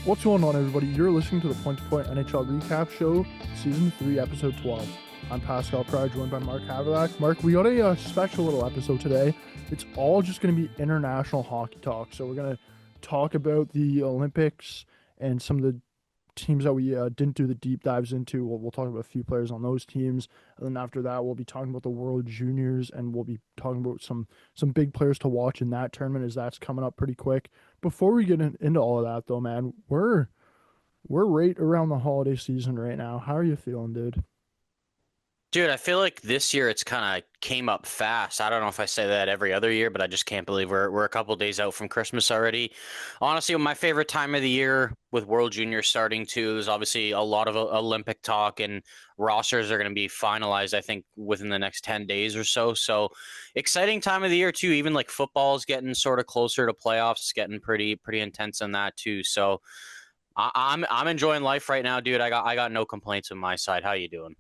What's going on, everybody? You're listening to the Point2Point NHL Recap Show, Season 3, Episode 12. I'm Pascal Pryor, joined by Mark Haverlack. Mark, we got a special little episode today. It's all just going to be international hockey talk. So we're going to talk about the Olympics and some of the teams that we didn't do the deep dives into. We'll talk about a few players on those teams. And then after that, we'll be talking about the World Juniors, and we'll be talking about some big players to watch in that tournament, as that's coming up pretty quick. Before we get into all of that, though, man, we're right around the holiday season right now. How are you feeling, dude? Dude, I feel like this year it's kind of came up fast. I don't know if I say that every other year, but I just can't believe we're a couple days out from Christmas already. Honestly, my favorite time of the year with World Junior starting too, there's obviously a lot of Olympic talk, and rosters are going to be finalized, I think, within the next 10 days or so. So exciting time of the year too. Even like football is getting sort of closer to playoffs. It's getting pretty intense on that too. So I'm enjoying life right now, dude. I got no complaints on my side. How you doing?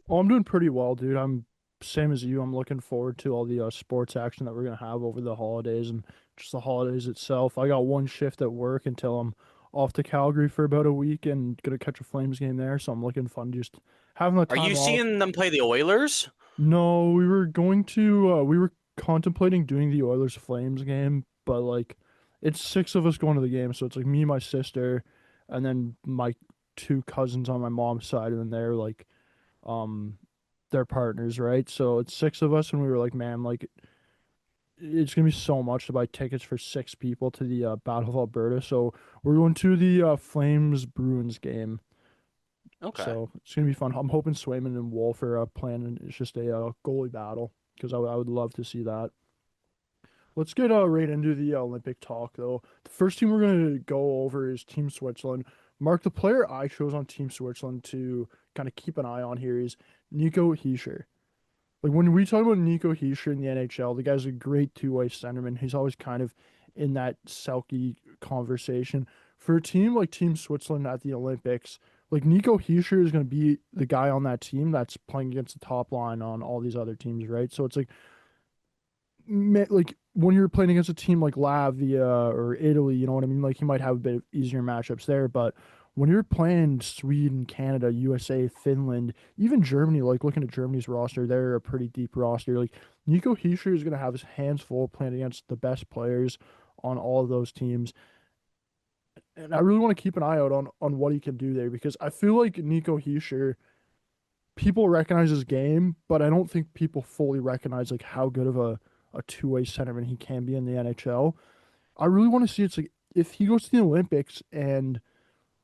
Oh, I'm doing pretty well, dude. I'm same as you. I'm looking forward to all the sports action that we're gonna have over the holidays and just the holidays itself. I got one shift at work until I'm off to Calgary for about a week and gonna catch a Flames game there. So I'm looking fun, just having the Are time you off. seeing them play the Oilers? No, we were contemplating doing the Oilers Flames game, but like it's six of us going to the game, so it's like me, my sister, and then my two cousins on my mom's side, and then they're like um their partners, right? So it's six of us, and we were like, man, like it's gonna be so much to buy tickets for six people to the Battle of Alberta. So we're going to the Flames Bruins game. Okay. So it's gonna be fun. I'm hoping Swayman and Wolf are playing, and it's just a goalie battle because I would love to see that. Let's get right into the Olympic talk, though. The first team we're going to go over is Team Switzerland. Mark, the player I chose on Team Switzerland to kind of keep an eye on here is Nico Hischier. Like when we talk about Nico Hischier in the NHL, the guy's a great two-way centerman. He's always kind of in that Selke conversation. For a team like Team Switzerland at the Olympics, like Nico Hischier is going to be the guy on that team that's playing against the top line on all these other teams, right? So it's like when you're playing against a team like Latvia or Italy, you know what I mean? Like you might have a bit of easier matchups there, but when you're playing Sweden, Canada, USA, Finland, even Germany, like looking at Germany's roster, they're a pretty deep roster. Like Nico Hischier is going to have his hands full playing against the best players on all of those teams. And I really want to keep an eye out on what he can do there because I feel like Nico Hischier, people recognize his game, but I don't think people fully recognize like how good of a two-way centerman he can be in the NHL. I really want to see it's like if he goes to the Olympics and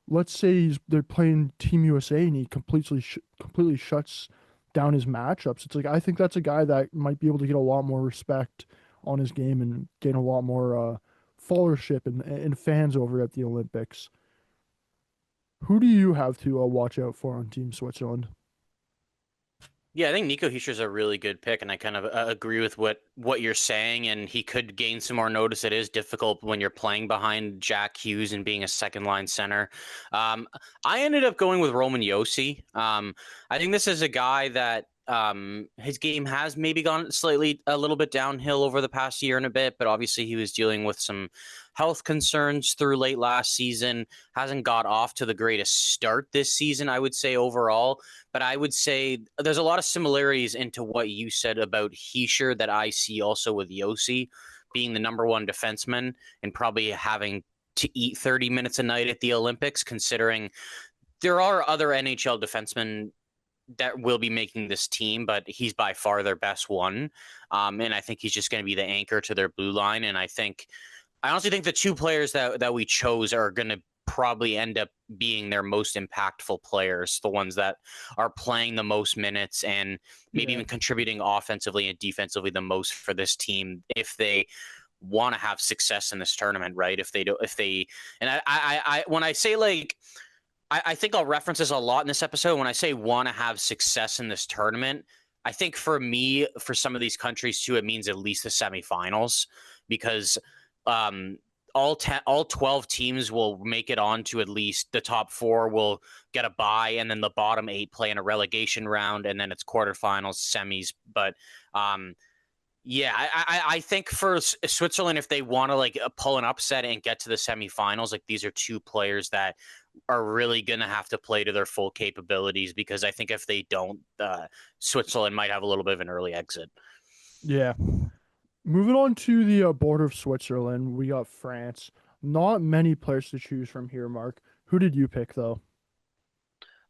let's say they're playing Team USA and he completely shuts down his matchups. It's like I think that's a guy that might be able to get a lot more respect on his game and gain a lot more followership and fans over at the Olympics. Who do you have to watch out for on Team Switzerland? Yeah, I think Nico Hischier's a really good pick, and I kind of agree with what you're saying. And he could gain some more notice. It is difficult when you're playing behind Jack Hughes and being a second line center. Um, I ended up going with Roman Josi. I think this is a guy that his game has maybe gone slightly a little bit downhill over the past year and a bit, but obviously he was dealing with some health concerns through late last season. Hasn't got off to the greatest start this season, I would say overall. But I would say there's a lot of similarities into what you said about Hischier that I see also with Yossi being the number one defenseman and probably having to eat 30 minutes a night at the Olympics, considering there are other NHL defensemen that will be making this team, but he's by far their best one. And I think he's just going to be the anchor to their blue line. And I honestly think the two players that we chose are going to probably end up being their most impactful players, the ones that are playing the most minutes and maybe Yeah. even contributing offensively and defensively the most for this team if they want to have success in this tournament, right? And when I say like, I think I'll reference this a lot in this episode. When I say want to have success in this tournament, I think for me, for some of these countries too, it means at least the semifinals because um, all 12 teams will make it on to at least the top four will get a bye, and then the bottom eight play in a relegation round, and then it's quarterfinals, semis. But Yeah, I think for Switzerland, if they want to like pull an upset and get to the semifinals, like these are two players that are really going to have to play to their full capabilities, because I think if they don't, Switzerland might have a little bit of an early exit. Yeah. Moving on to the border of Switzerland, we got France. Not many players to choose from here, Mark. Who did you pick, though?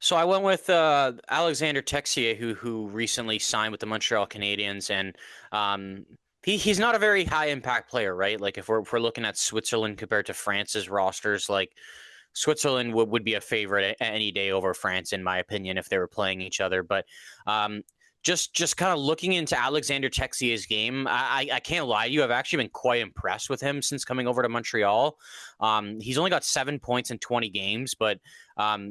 So I went with Alexander Texier, who recently signed with the Montreal Canadiens, and um, he's not a very high impact player, right? Like if we're looking at Switzerland compared to France's rosters, like Switzerland would be a favorite any day over France, in my opinion, if they were playing each other. But um, just kind of looking into Alexander Texier's game, I can't lie to you. I've actually been quite impressed with him since coming over to Montreal. He's only got 7 points in 20 games, but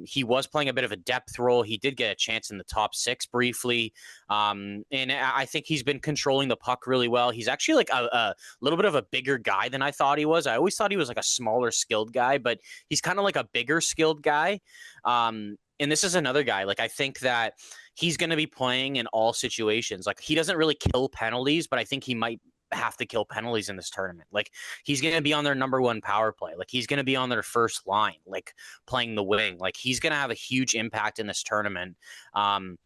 he was playing a bit of a depth role. He did get a chance in the top six briefly. And I think he's been controlling the puck really well. He's actually like a little bit of a bigger guy than I thought he was. I always thought he was like a smaller skilled guy, but he's kind of like a bigger skilled guy. And this is another guy. Like I think that he's going to be playing in all situations. Like he doesn't really kill penalties, but I think he might have to kill penalties in this tournament. Like he's going to be on their number one power play. Like he's going to be on their first line, like playing the wing. Like he's going to have a huge impact in this tournament. And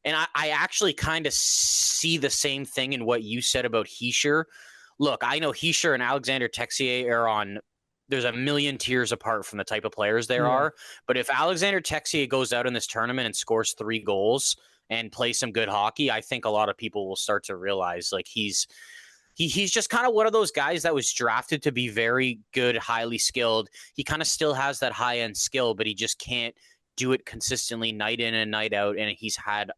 I actually kind of see the same thing in what you said about Heischer. Look, I know Heischer and Alexander Texier are on, there's a million tiers apart from the type of players there Yeah. are. But if Alexander Texier goes out in this tournament and scores 3 goals and plays some good hockey, I think a lot of people will start to realize like he's just kind of one of those guys that was drafted to be very good, highly skilled. He kind of still has that high end skill, but he just can't do it consistently night in and night out. And he's had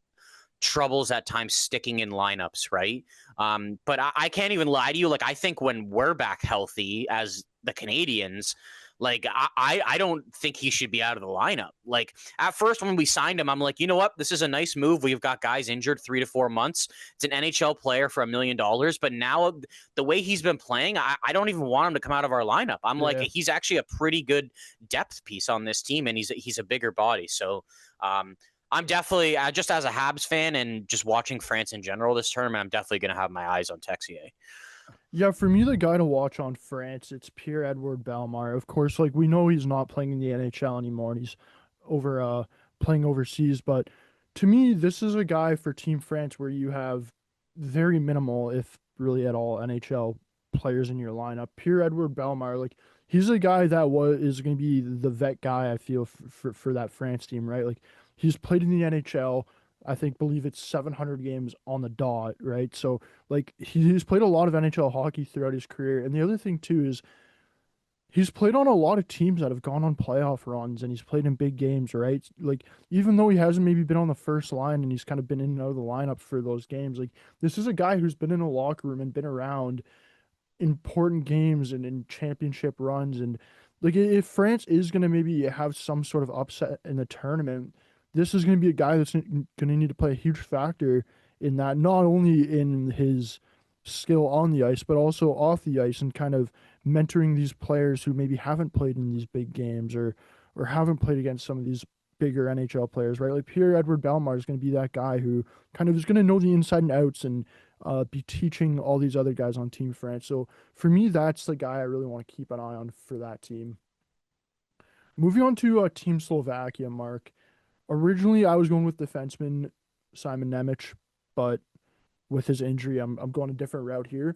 troubles at times sticking in lineups, right? But I can't even lie to you. Like, I think when we're back healthy as the Canadians, like I don't think he should be out of the lineup. Like at first when we signed him, I'm like, you know what? This is a nice move. We've got guys injured 3 to 4 months. It's an NHL player for $1 million. But now the way he's been playing, I don't even want him to come out of our lineup. I'm like, Yeah. he's actually a pretty good depth piece on this team, and he's a bigger body. So I'm definitely just as a Habs fan and just watching France in general this tournament, I'm definitely going to have my eyes on Texier. Yeah, for me, the guy to watch on France, it's Pierre-Edouard Bellemare. Of course, like we know he's not playing in the NHL anymore and he's over playing overseas, but to me, this is a guy for Team France where you have very minimal, if really at all, NHL players in your lineup. Pierre-Edouard Bellemare, like he's a guy that is going to be the vet guy, I feel, for that France team, right? Like he's played in the NHL. I think believe it's 700 games on the dot, right? So like he's played a lot of NHL hockey throughout his career. And the other thing too is he's played on a lot of teams that have gone on playoff runs and he's played in big games, right? Like even though he hasn't maybe been on the first line and he's kind of been in and out of the lineup for those games, like this is a guy who's been in a locker room and been around important games and in championship runs. And like if France is going to maybe have some sort of upset in the tournament, this is going to be a guy that's going to need to play a huge factor in that, not only in his skill on the ice, but also off the ice and kind of mentoring these players who maybe haven't played in these big games or haven't played against some of these bigger NHL players, right? Like Pierre-Edouard Bellemare is going to be that guy who kind of is going to know the inside and outs and be teaching all these other guys on Team France. So for me, that's the guy I really want to keep an eye on for that team. Moving on to Team Slovakia, Mark. Originally, I was going with defenseman Simon Nemec, but with his injury, I'm going a different route here.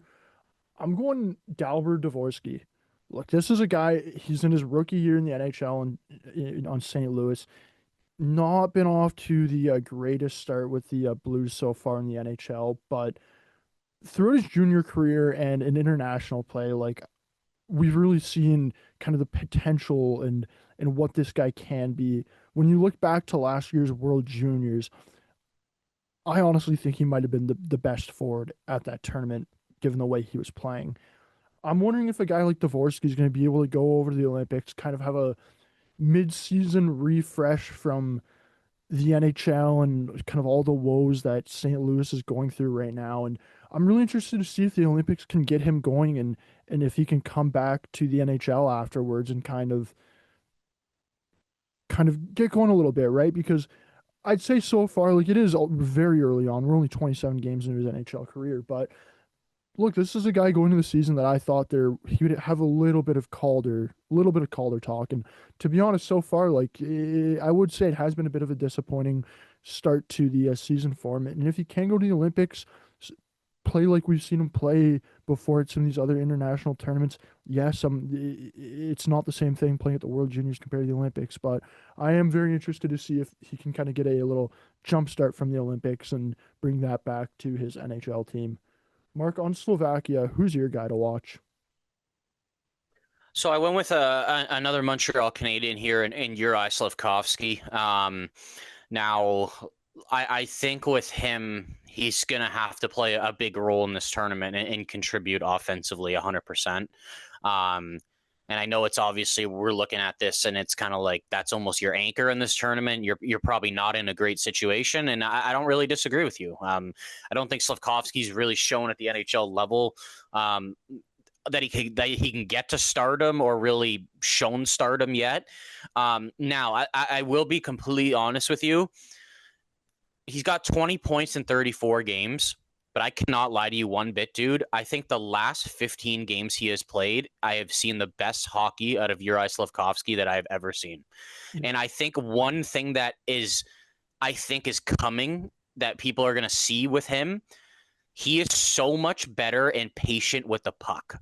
I'm going Dalbert Dvorsky. Look, this is a guy. He's in his rookie year in the NHL and on St. Louis. Not been off to the greatest start with the Blues so far in the NHL, but throughout his junior career and in international play, like we've really seen kind of the potential and what this guy can be. When you look back to last year's World Juniors, I honestly think he might have been the best forward at that tournament, given the way he was playing. I'm wondering if a guy like Dvorsky is going to be able to go over to the Olympics, kind of have a mid-season refresh from the NHL and kind of all the woes that St. Louis is going through right now. And I'm really interested to see if the Olympics can get him going and if he can come back to the NHL afterwards and kind of get going a little bit, right? Because I'd say so far, like it is very early on. We're only 27 games into his NHL career, but look, this is a guy going into the season that I thought he would have a little bit of Calder talk. And to be honest, so far, like I would say it has been a bit of a disappointing start to the season for him. And if he can go to the Olympics, s- play like we've seen him play before at some of these other international tournaments, yes, it's not the same thing playing at the World Juniors compared to the Olympics. But I am very interested to see if he can kind of get a little jump start from the Olympics and bring that back to his NHL team. Mark, on Slovakia, who's your guy to watch? So I went with another Montreal Canadian here in Juraj Slafkovsky. Now, I think with him, he's going to have to play a big role in this tournament and contribute offensively 100%. Um, and I know it's obviously we're looking at this and it's kind of like that's almost your anchor in this tournament. You're probably not in a great situation, and I don't really disagree with you. I don't think Slavkovsky's really shown at the NHL level um, that he can get to stardom or really shown stardom yet. Now, I will be completely honest with you. He's got 20 points in 34 games, but I cannot lie to you one bit, dude. I think the last 15 games he has played, I have seen the best hockey out of Juraj Slafkovsky that I've ever seen. Yeah, And I think one thing that I think is coming that people are going to see with him, he is so much better and patient with the puck.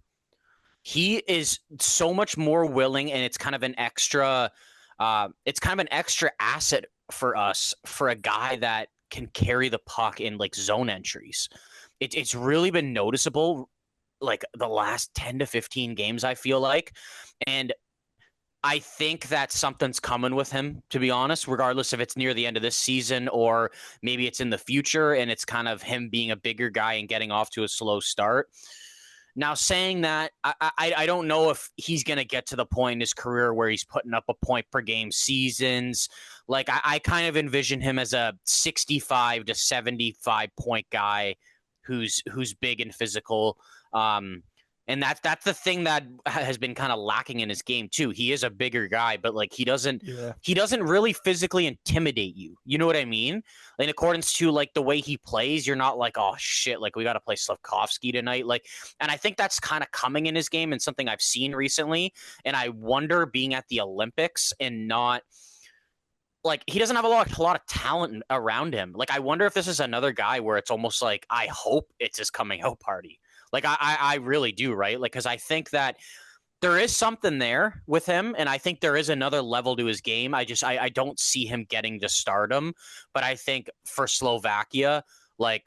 He is so much more willing, and it's kind of an extra asset for us for a guy that can carry the puck in like zone entries. It's really been noticeable like the last 10 to 15 games, I feel like. And I think that something's coming with him, to be honest, regardless if it's near the end of this season or maybe it's in the future and it's kind of him being a bigger guy and getting off to a slow start. Now, saying that, I don't know if he's going to get to the point in his career where he's putting up a point per game seasons. Like, I kind of envision him as a 65 to 75 point guy who's big and physical. And that's the thing that has been kind of lacking in his game too. He is a bigger guy, but like yeah, he doesn't really physically intimidate you. You know what I mean? In accordance to like the way he plays, you're not like, oh shit, like we got to play Slavkovsky tonight. Like, and I think that's kind of coming in his game and something I've seen recently. And I wonder being at the Olympics and not like he doesn't have a lot of talent around him. Like I wonder if this is another guy where it's almost like I hope it's his coming out party. Like I really do, right? Like because I think that there is something there with him, and I think there is another level to his game. I don't see him getting to stardom, but I think for Slovakia, like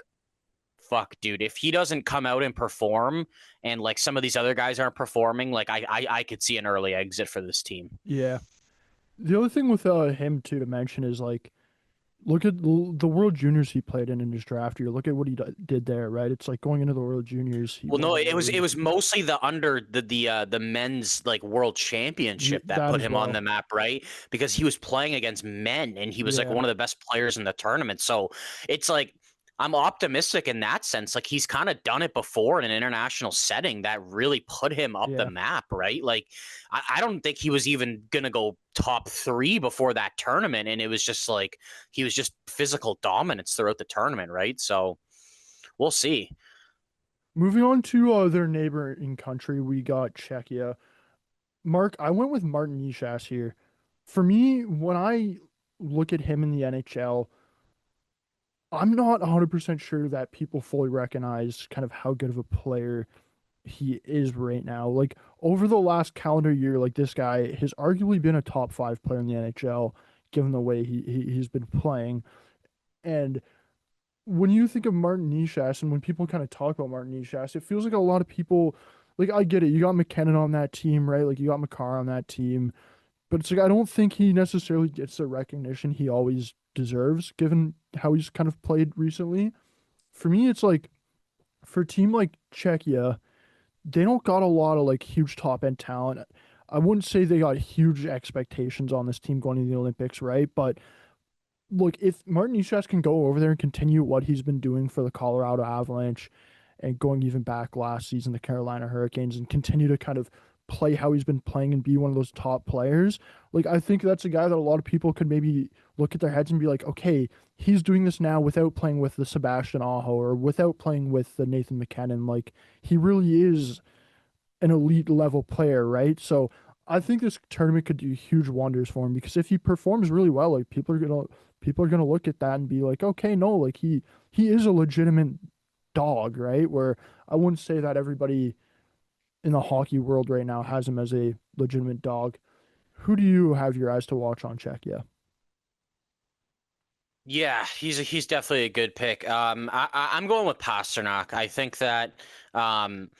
fuck, dude, if he doesn't come out and perform, and like some of these other guys aren't performing, like I could see an early exit for this team. yeah. The other thing with him too to mention is like look at the World Juniors he played in his draft year. Look at what he did there, right? It's like going into the World Juniors, he Well, no, wasn't it really was mostly the men's like world championship that that put as him on well. the map, right? Because he was playing against men and he was like Yeah, one of the best players in the tournament. So it's like I'm optimistic in that sense. Like he's kind of done it before in an international setting that really put him up the yeah, map, right? Like I don't think he was even gonna go top three before that tournament, and it was just like he was just physical dominance throughout the tournament, right? So we'll see. moving on to their neighboring country, we got Czechia. Mark, I went with Martin Nishas here. For me, when I look at him in the NHL, I'm not 100% sure that people fully recognize kind of how good of a player he is right now. Like over the last calendar year, like this guy has arguably been a top five player in the NHL, given the way he's been playing. And when you think of Martin Nishas and when people kind of talk about Martin Nishas, it feels like a lot of people like I get it. You got McKinnon on that team, right? Like you got Makar on that team. But it's like I don't think he necessarily gets the recognition he always deserves, given how he's kind of played recently. For me, it's like for a team like Czechia, they don't got a lot of like huge top end talent. I wouldn't say they got huge expectations on this team going to the Olympics, right? But look, if Martin Necas can go over there and continue what he's been doing for the Colorado Avalanche and going even back last season, the Carolina Hurricanes, and continue to kind of play how he's been playing and be one of those top players, like I think that's a guy that a lot of people could maybe look at their heads and be like, okay, he's doing this now without playing with the Sebastian Aho or without playing with the Nathan McKinnon. Like he really is an elite level player, right? So I think this tournament could do huge wonders for him because if he performs really well, like people are gonna look at that and be like, okay, no, like he is a legitimate dog, right? Where I wouldn't say that everybody in the hockey world right now has him as a legitimate dog. Who do you have your eyes to watch on Czechia? Yeah, he's definitely a good pick. I'm going with Pasternak. I think that, um,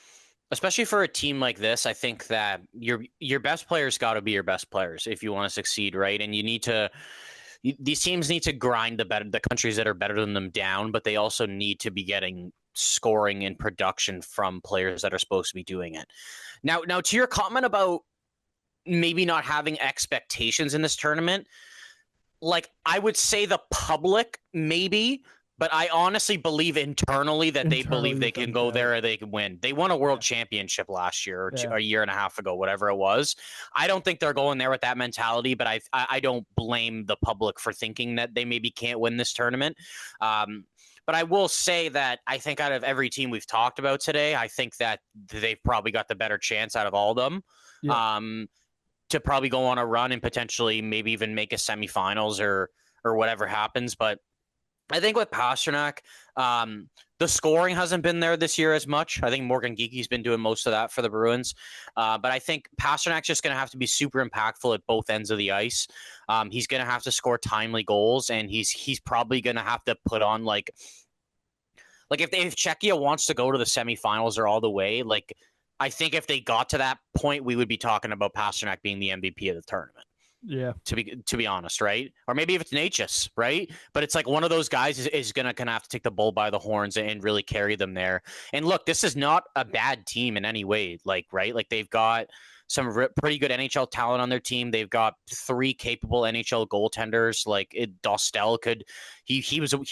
especially for a team like this, I think that your best players got to be your best players if you want to succeed, right? And you need to these teams need to grind the countries that are better than them down, but they also need to be getting scoring and production from players that are supposed to be doing it. Now to your comment about maybe not having expectations in this tournament, like I would say the public maybe, but I honestly believe internally that they believe Internally they with can them, go yeah, there or they can win. They won a world yeah, championship last year or yeah. a year and a half ago, whatever it was. I don't think they're going there with that mentality, but I don't blame the public for thinking that they maybe can't win this tournament. But I will say that I think out of every team we've talked about today, I think that they've probably got the better chance out of all of them. Yeah. Um, to probably go on a run and potentially maybe even make a semifinals or whatever happens. But I think with Pasternak, the scoring hasn't been there this year as much. I think Morgan Geekie's been doing most of that for the Bruins. But I think Pasternak's just going to have to be super impactful at both ends of the ice. He's going to have to score timely goals, and he's probably going to have to put on like if Czechia wants to go to the semifinals or all the way, like I think if they got to that point, we would be talking about Pasternak being the MVP of the tournament. Yeah. To be honest, right? Or maybe if it's Natchez, right? But it's like one of those guys is gonna kind of have to take the bull by the horns and really carry them there. And look, this is not a bad team in any way. Like right, like they've got some pretty good NHL talent on their team. They've got three capable NHL goaltenders. Like Dostel could he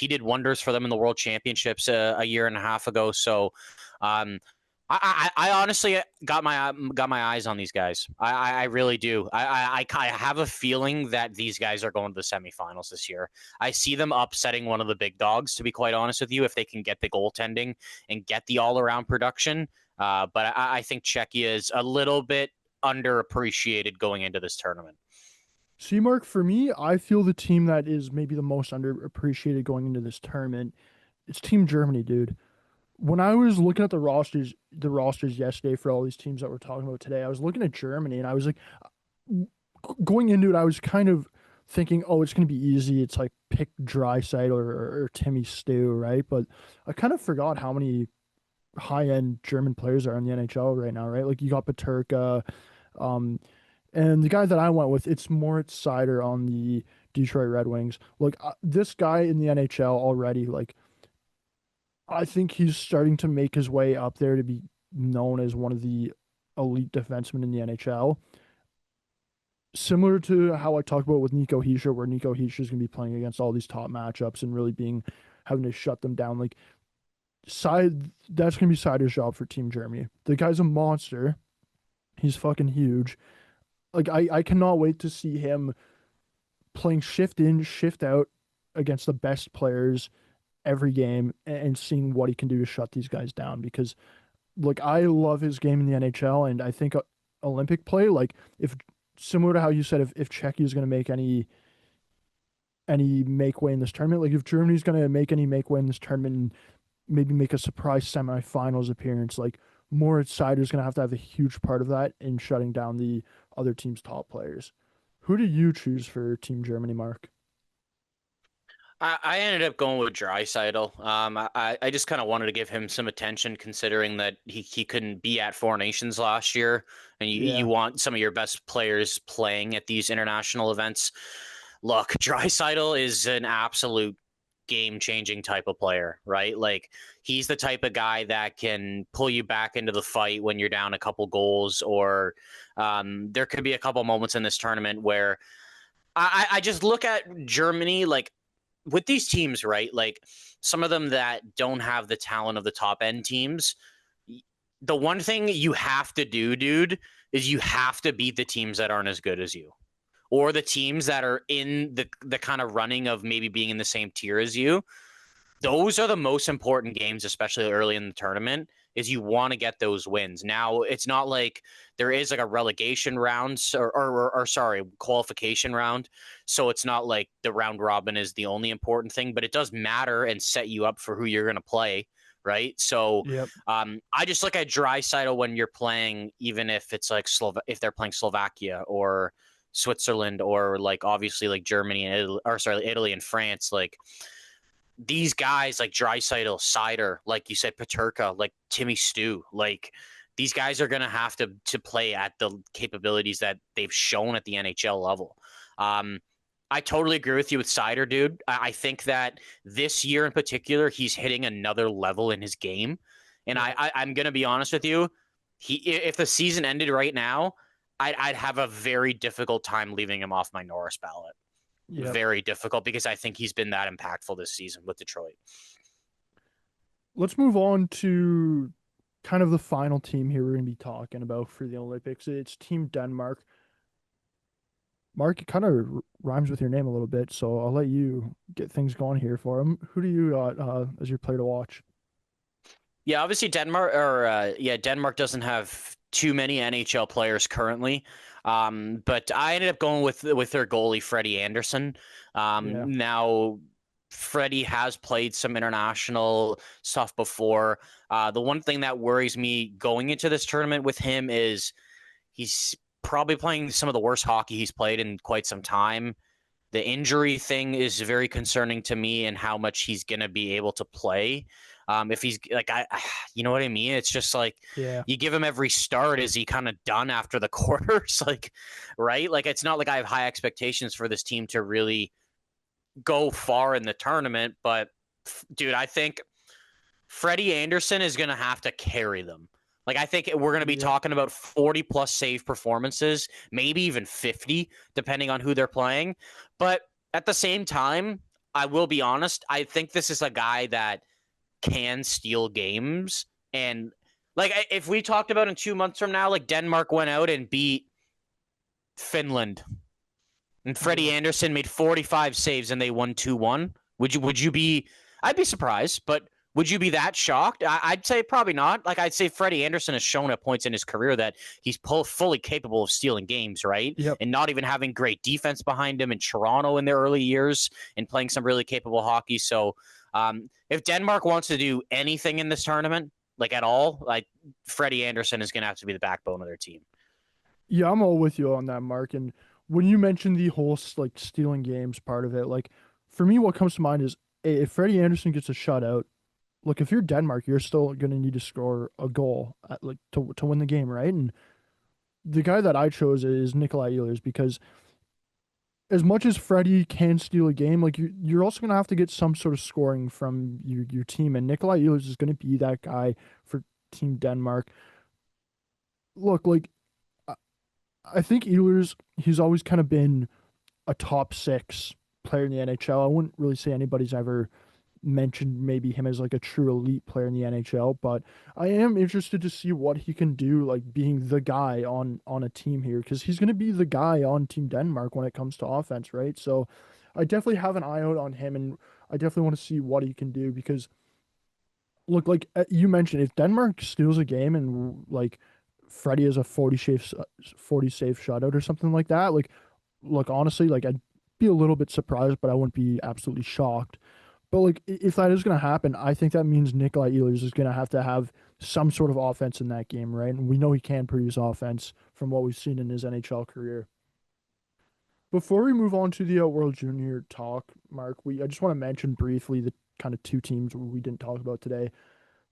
did wonders for them in the World Championships a year and a half ago. So um, I honestly got my eyes on these guys. I really do. I have a feeling that these guys are going to the semifinals this year. I see them upsetting one of the big dogs. To be quite honest with you, if they can get the goaltending and get the all around production, but I think Czechia is a little bit underappreciated going into this tournament. See, Mark, for me, I feel the team that is maybe the most underappreciated going into this tournament, it's Team Germany, dude. When I was looking at the rosters yesterday for all these teams that we're talking about today, I was looking at Germany and I was like, going into it, I was kind of thinking, oh, it's going to be easy. It's like pick Drysdale or Timmy Stew, right? But I kind of forgot how many high-end German players are in the NHL right now, right? Like you got Paterka, um, and the guy that I went with, it's Moritz Seider on the Detroit Red Wings. Like this guy in the NHL already, like I think he's starting to make his way up there to be known as one of the elite defensemen in the NHL. Similar to how I talked about with Nico Hischier, where Nico Hischier is going to be playing against all these top matchups and really being having to shut them down. Like that's going to be Seider's job for Team Germany. The guy's a monster. He's fucking huge. Like I cannot wait to see him playing shift in, shift out against the best players every game and seeing what he can do to shut these guys down because like I love his game in the NHL and I think Olympic play like if similar to how you said if Czechia is going to make any make way in this tournament like if Germany's going to make any make way in this tournament and maybe make a surprise semifinals appearance like Moritz Seider's going to have a huge part of that in shutting down the other team's top players. Who do you choose for Team Germany, Mark? I ended up going with Draisaitl. I just kind of wanted to give him some attention, considering that he couldn't be at Four Nations last year, and you Yeah. want some of your best players playing at these international events. Look, Draisaitl is an absolute game-changing type of player, right? Like he's the type of guy that can pull you back into the fight when you're down a couple goals, or there could be a couple moments in this tournament where I just look at Germany like with these teams, right? Like some of them that don't have the talent of the top end teams, the one thing you have to do, dude, is you have to beat the teams that aren't as good as you, or the teams that are in the kind of running of maybe being in the same tier as you. Those are the most important games, especially early in the tournament, is you want to get those wins. Now, it's not like there is like a relegation round or sorry, qualification round. So it's not like the round robin is the only important thing, but it does matter and set you up for who you're going to play. Right. So Yep. I just look at Draisaitl when you're playing, even if it's like if they're playing Slovakia or Switzerland or like obviously like Germany and Italy, or sorry, Italy and France, like these guys like Draisaitl, Cider, like you said, Paterka, like Timmy Stew, like these guys are going to have to play at the capabilities that they've shown at the NHL level. I totally agree with you with Cider, dude. I think that this year in particular, he's hitting another level in his game. And Yep. I'm going to be honest with you. If the season ended right now, I'd have a very difficult time leaving him off my Norris ballot. Yep. Very difficult because I think he's been that impactful this season with Detroit. Let's move on to kind of the final team here we're going to be talking about for the Olympics. It's Team Denmark. Mark, it kind of rhymes with your name a little bit, so I'll let you get things going here for him. Who do you got as your player to watch? Yeah, obviously Denmark doesn't have too many NHL players currently. But I ended up going with their goalie Freddie Anderson. Yeah. Now Freddie has played some international stuff before. The one thing that worries me going into this tournament with him is he's probably playing some of the worst hockey he's played in quite some time. The injury thing is very concerning to me and how much he's going to be able to play. If he's like, you know what I mean? It's just like Yeah. you give him every start. Is he kind of done after the quarters? Like, right? Like, it's not like I have high expectations for this team to really go far in the tournament. But, dude, I think Freddie Anderson is going to have to carry them. Like, I think we're going to be Yep. talking about 40 plus save performances, maybe even 50, depending on who they're playing. But at the same time, I will be honest, I think this is a guy that can steal games. And, like, if we talked about in 2 months from now, like, Denmark went out and beat Finland, and Freddie Yeah. Anderson made 45 saves and they won 2-1, would you be, I'd be surprised, but would you be that shocked? I'd say probably not. Like, I'd say Freddie Anderson has shown at points in his career that he's fully capable of stealing games, right? Yep. And not even having great defense behind him in Toronto in their early years and playing some really capable hockey. So if Denmark wants to do anything in this tournament, like at all, like Freddie Anderson is going to have to be the backbone of their team. Yeah, I'm all with you on that, Mark. And when you mentioned the whole like stealing games part of it, like for me, what comes to mind is if Freddie Anderson gets a shutout, look, if you're Denmark, you're still going to need to score a goal like to win the game, right? And the guy that I chose is Nikolai Ehlers because as much as Freddie can steal a game, like you're also going to have to get some sort of scoring from your team, and Nikolai Ehlers is going to be that guy for Team Denmark. Look, like I I think Ehlers, he's always kind of been a top six player in the NHL. I wouldn't really say anybody's ever mentioned maybe him as like a true elite player in the NHL, but I am interested to see what he can do, like being the guy on a team here, because he's going to be the guy on Team Denmark when it comes to offense, right? So I definitely have an eye out on him, and I definitely want to see what he can do because look, like you mentioned, if Denmark steals a game and like Freddie is a 40 save shutout or something like that, like look, honestly, like I'd be a little bit surprised, but I wouldn't be absolutely shocked. But like, if that is going to happen, I think that means Nikolai Ehlers is going to have some sort of offense in that game, right? And we know he can produce offense from what we've seen in his NHL career. Before we move on to the World Junior talk, Mark, I just want to mention briefly the kind of two teams we didn't talk about today.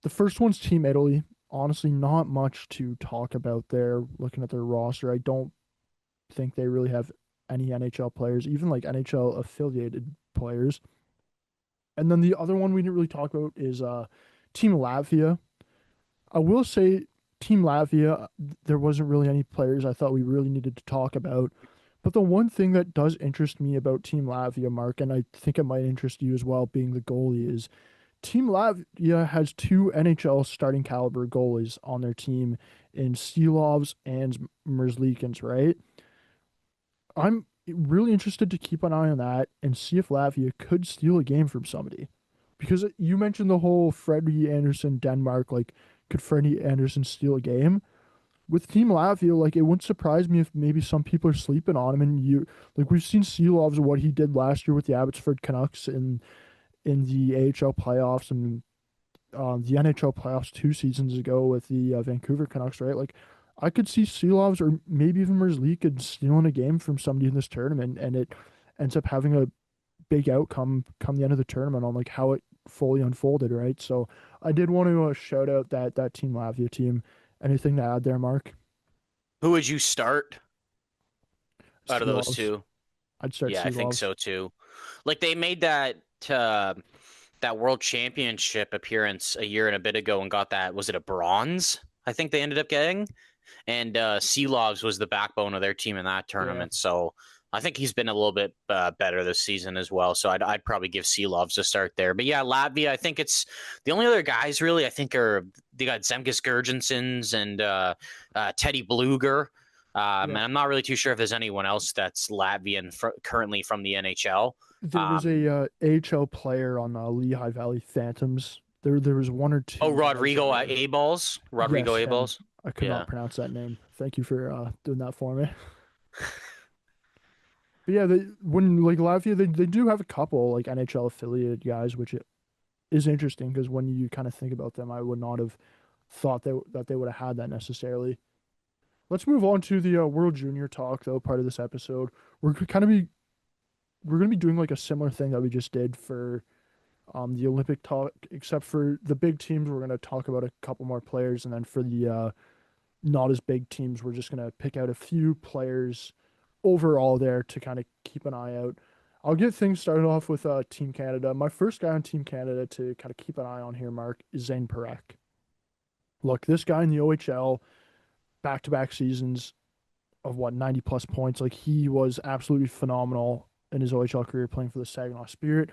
The first one's Team Italy. Honestly, not much to talk about there. Looking at their roster, I don't think they really have any NHL players, even like NHL affiliated players. And then the other one we didn't really talk about is Team Latvia. I will say Team Latvia, there wasn't really any players I thought we really needed to talk about. But the one thing that does interest me about Team Latvia, Mark, and I think it might interest you as well, being the goalie, is Team Latvia has two NHL starting caliber goalies on their team in Silovs and Merzlikins, right? I'm really interested to keep an eye on that and see if Latvia could steal a game from somebody. Because you mentioned the whole Freddie Anderson Denmark, like, could Freddie Anderson steal a game? With Team Latvia, like, it wouldn't surprise me if maybe some people are sleeping on him. And like, we've seen Silovs, what he did last year with the Abbotsford Canucks in the AHL playoffs and the NHL playoffs 2 seasons ago with the Vancouver Canucks, right? Like, I could see Silovs or maybe even Merzlikins stealing a game from somebody in this tournament, and it ends up having a big outcome come the end of the tournament on like how it fully unfolded, right? So I did want to shout out that Team Latvia team. Anything to add there, Mark? Who would you start out of those Silovs. two? I'd start Yeah, I think Silovs. so too. Like they made uh, that world championship appearance a year and a bit ago and got that, was it a bronze? I think they ended up getting. And Sealogs was the backbone of their team in that Yeah. tournament. So I think he's been a little bit better this season as well. So I'd probably give Sealovs a start there. But yeah, Latvia, I think it's the only other guys really I think are they got Zemgus Gergensons and Teddy Bluger. And Yeah. I'm not really too sure if there's anyone else that's Latvian currently from the NHL. There was Um, a AHL player on Lehigh Valley Phantoms. There was one or oh, two guys that Rodrigo were. A-Balls. Rodrigo Yes, him. A-Balls. I could not Yeah. pronounce that name. Thank you for doing that for me. But yeah, when like Latvia, they do have a couple like NHL affiliated guys, which is interesting because when you kind of think about them, I would not have thought that they would have had that necessarily. Let's move on to the World Junior talk, though. Part of this episode, we're kind of be we're gonna be doing like a similar thing that we just did for the Olympic talk, except for the big teams, we're gonna talk about a couple more players, and then for the not as big teams, we're just gonna pick out a few players overall there to kind of keep an eye out. I'll get things started off with Team Canada. My first guy on Team Canada to kind of keep an eye on here, Mark, is Zane Parekh. Look, this guy in the OHL, back-to-back seasons of what 90 plus points. Like he was absolutely phenomenal in his OHL career playing for the Saginaw Spirit.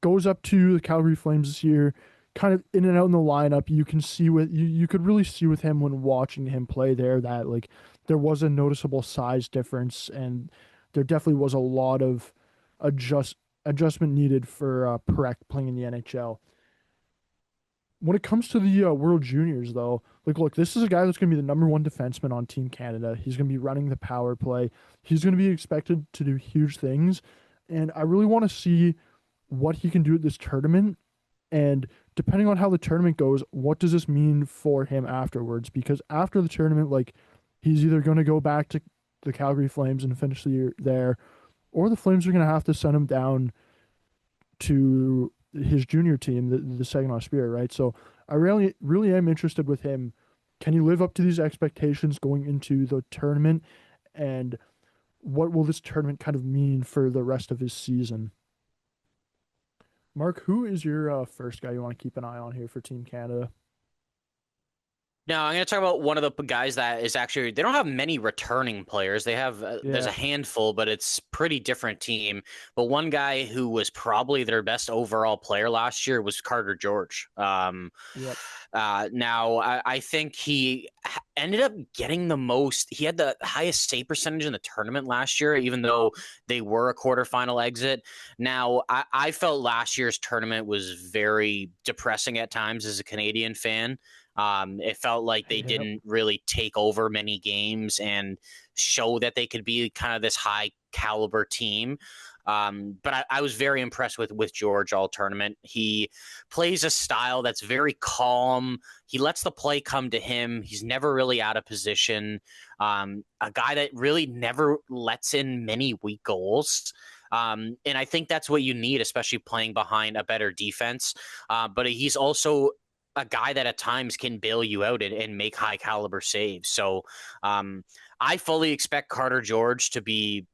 Goes up to the Calgary Flames this year, kind of in and out in the lineup. You can see with you could really see with him when watching him play there that like there was a noticeable size difference, and there definitely was a lot of adjust adjustment needed for Parekh playing in the NHL. When it comes to the World Juniors, though, like, look, this is a guy that's going to be the number one defenseman on Team Canada. He's going to be running the power play. He's going to be expected to do huge things. And I really want to see what he can do at this tournament. And depending on how the tournament goes, what does this mean for him afterwards? Because after the tournament, like, he's either going to go back to the Calgary Flames and finish the year there, or the Flames are going to have to send him down to his junior team, the Saginaw Spirit, right? So I really am interested with him. Can he live up to these expectations going into the tournament? And what will this tournament kind of mean for the rest of his season? Mark, who is your first guy you want to keep an eye on here for Team Canada? Now, I'm going to talk about one of the guys that is actually, they don't have many returning players. They have, there's a Yeah, handful, but it's pretty different team. But one guy who was probably their best overall player last year was Carter George. yep, Now, I think he ended up getting the most, he had the highest save percentage in the tournament last year, even though they were a quarterfinal exit. Now, I felt last year's tournament was very depressing at times as a Canadian fan. It felt like they yep, didn't really take over many games and show that they could be kind of this high caliber team. But I was very impressed with George all tournament. He plays a style that's very calm. He lets the play come to him. He's never really out of position. A guy that really never lets in many weak goals. And I think that's what you need, especially playing behind a better defense. But he's also a guy that at times can bail you out and make high caliber saves. So I fully expect Carter George to be,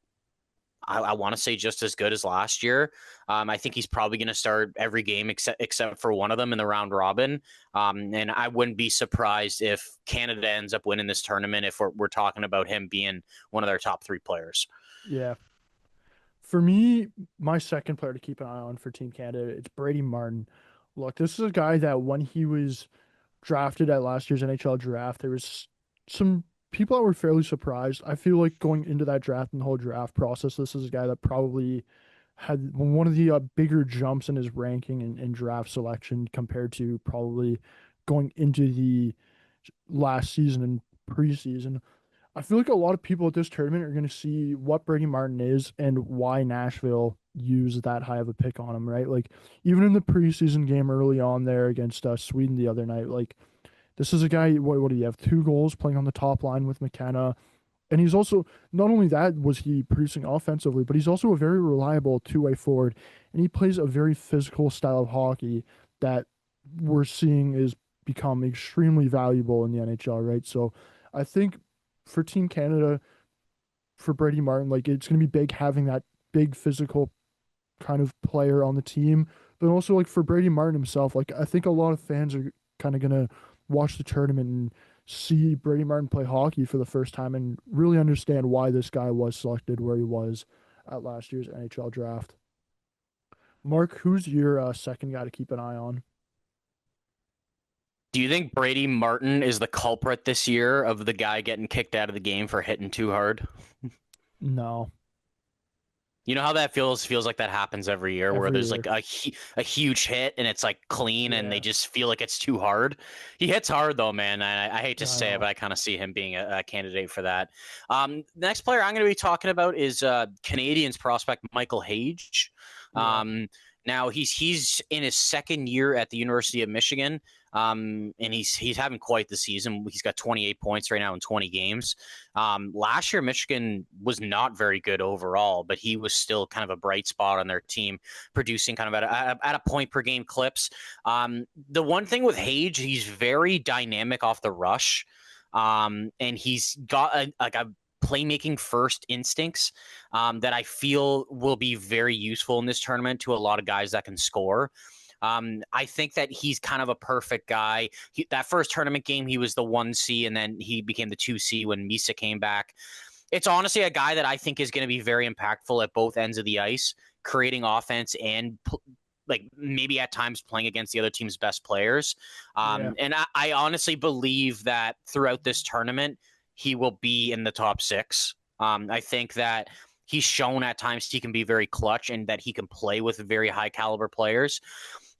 I want to say, just as good as last year. I think he's probably going to start every game except for one of them in the round robin. And I wouldn't be surprised if Canada ends up winning this tournament if we're talking about him being one of their top three players. yeah. For me, my second player to keep an eye on for Team Canada, it's Brady Martin. Look, this is a guy that when he was drafted at last year's NHL draft, there was some people that were fairly surprised. I feel like going into that draft and the whole draft process, this is a guy that probably had one of the bigger jumps in his ranking and draft selection compared to probably going into the last season and preseason. I feel like a lot of people at this tournament are going to see what Brady Martin is and why Nashville used that high of a pick on him, right? Like, even in the preseason game early on there against Sweden the other night, like, this is a guy, what do you have? 2 goals playing on the top line with McKenna. And he's also, not only that was he producing offensively, but he's also a very reliable two-way forward. And he plays a very physical style of hockey that we're seeing is become extremely valuable in the NHL, right? So I think for Team Canada, for Brady Martin, like it's going to be big having that big physical kind of player on the team, but also like for Brady Martin himself, like I think a lot of fans are kind of gonna watch the tournament and see Brady Martin play hockey for the first time and really understand why this guy was selected where he was at last year's NHL draft. Mark, who's your second guy to keep an eye on? Do you think Brady Martin is the culprit this year of the guy getting kicked out of the game for hitting too hard? No, You know how that feels? Feels like that happens every year, where every there's year. like a huge hit and it's like clean, and they Yeah, just feel like it's too hard. He hits hard though, man. I hate to I say it, but know. I kind of see him being a candidate for that. The next player I'm going to be talking about is Canadians prospect Michael Hage. Yeah, Um, Now he's in his second year at the University of Michigan. And he's having quite the season. He's got 28 points right now in 20 games. Last year, Michigan was not very good overall, but he was still kind of a bright spot on their team, producing kind of at a point per game clips. The one thing with Hage, he's very dynamic off the rush, and he's got a playmaking first instincts that I feel will be very useful in this tournament to a lot of guys that can score. I think that he's kind of a perfect guy. That first tournament game, he was the 1C, and then he became the 2C when Misa came back. It's honestly a guy that I think is going to be very impactful at both ends of the ice, creating offense and like maybe at times playing against the other team's best players. yeah, And I honestly believe that throughout this tournament, he will be in the top six. I think that he's shown at times he can be very clutch and that he can play with very high caliber players.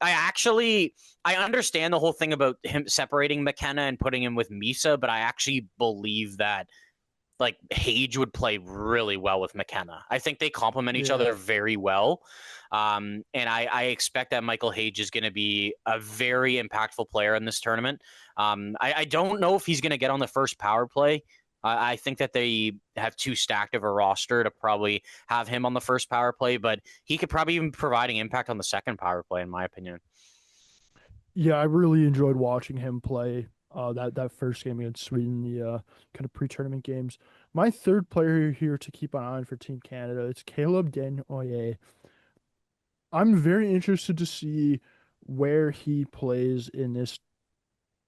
I understand the whole thing about him separating McKenna and putting him with Misa, but I actually believe that like Hage would play really well with McKenna. I think they complement each yeah. other very well. And I expect that Michael Hage is going to be a very impactful player in this tournament. I don't know if he's going to get on the first power play. I think that they have too stacked of a roster to probably have him on the first power play, but he could probably even provide an impact on the second power play, in my opinion. Yeah, I really enjoyed watching him play that first game against Sweden, the kind of pre-tournament games. My third player here to keep an eye on for Team Canada, it's Caleb Desnoyers. I'm very interested to see where he plays in this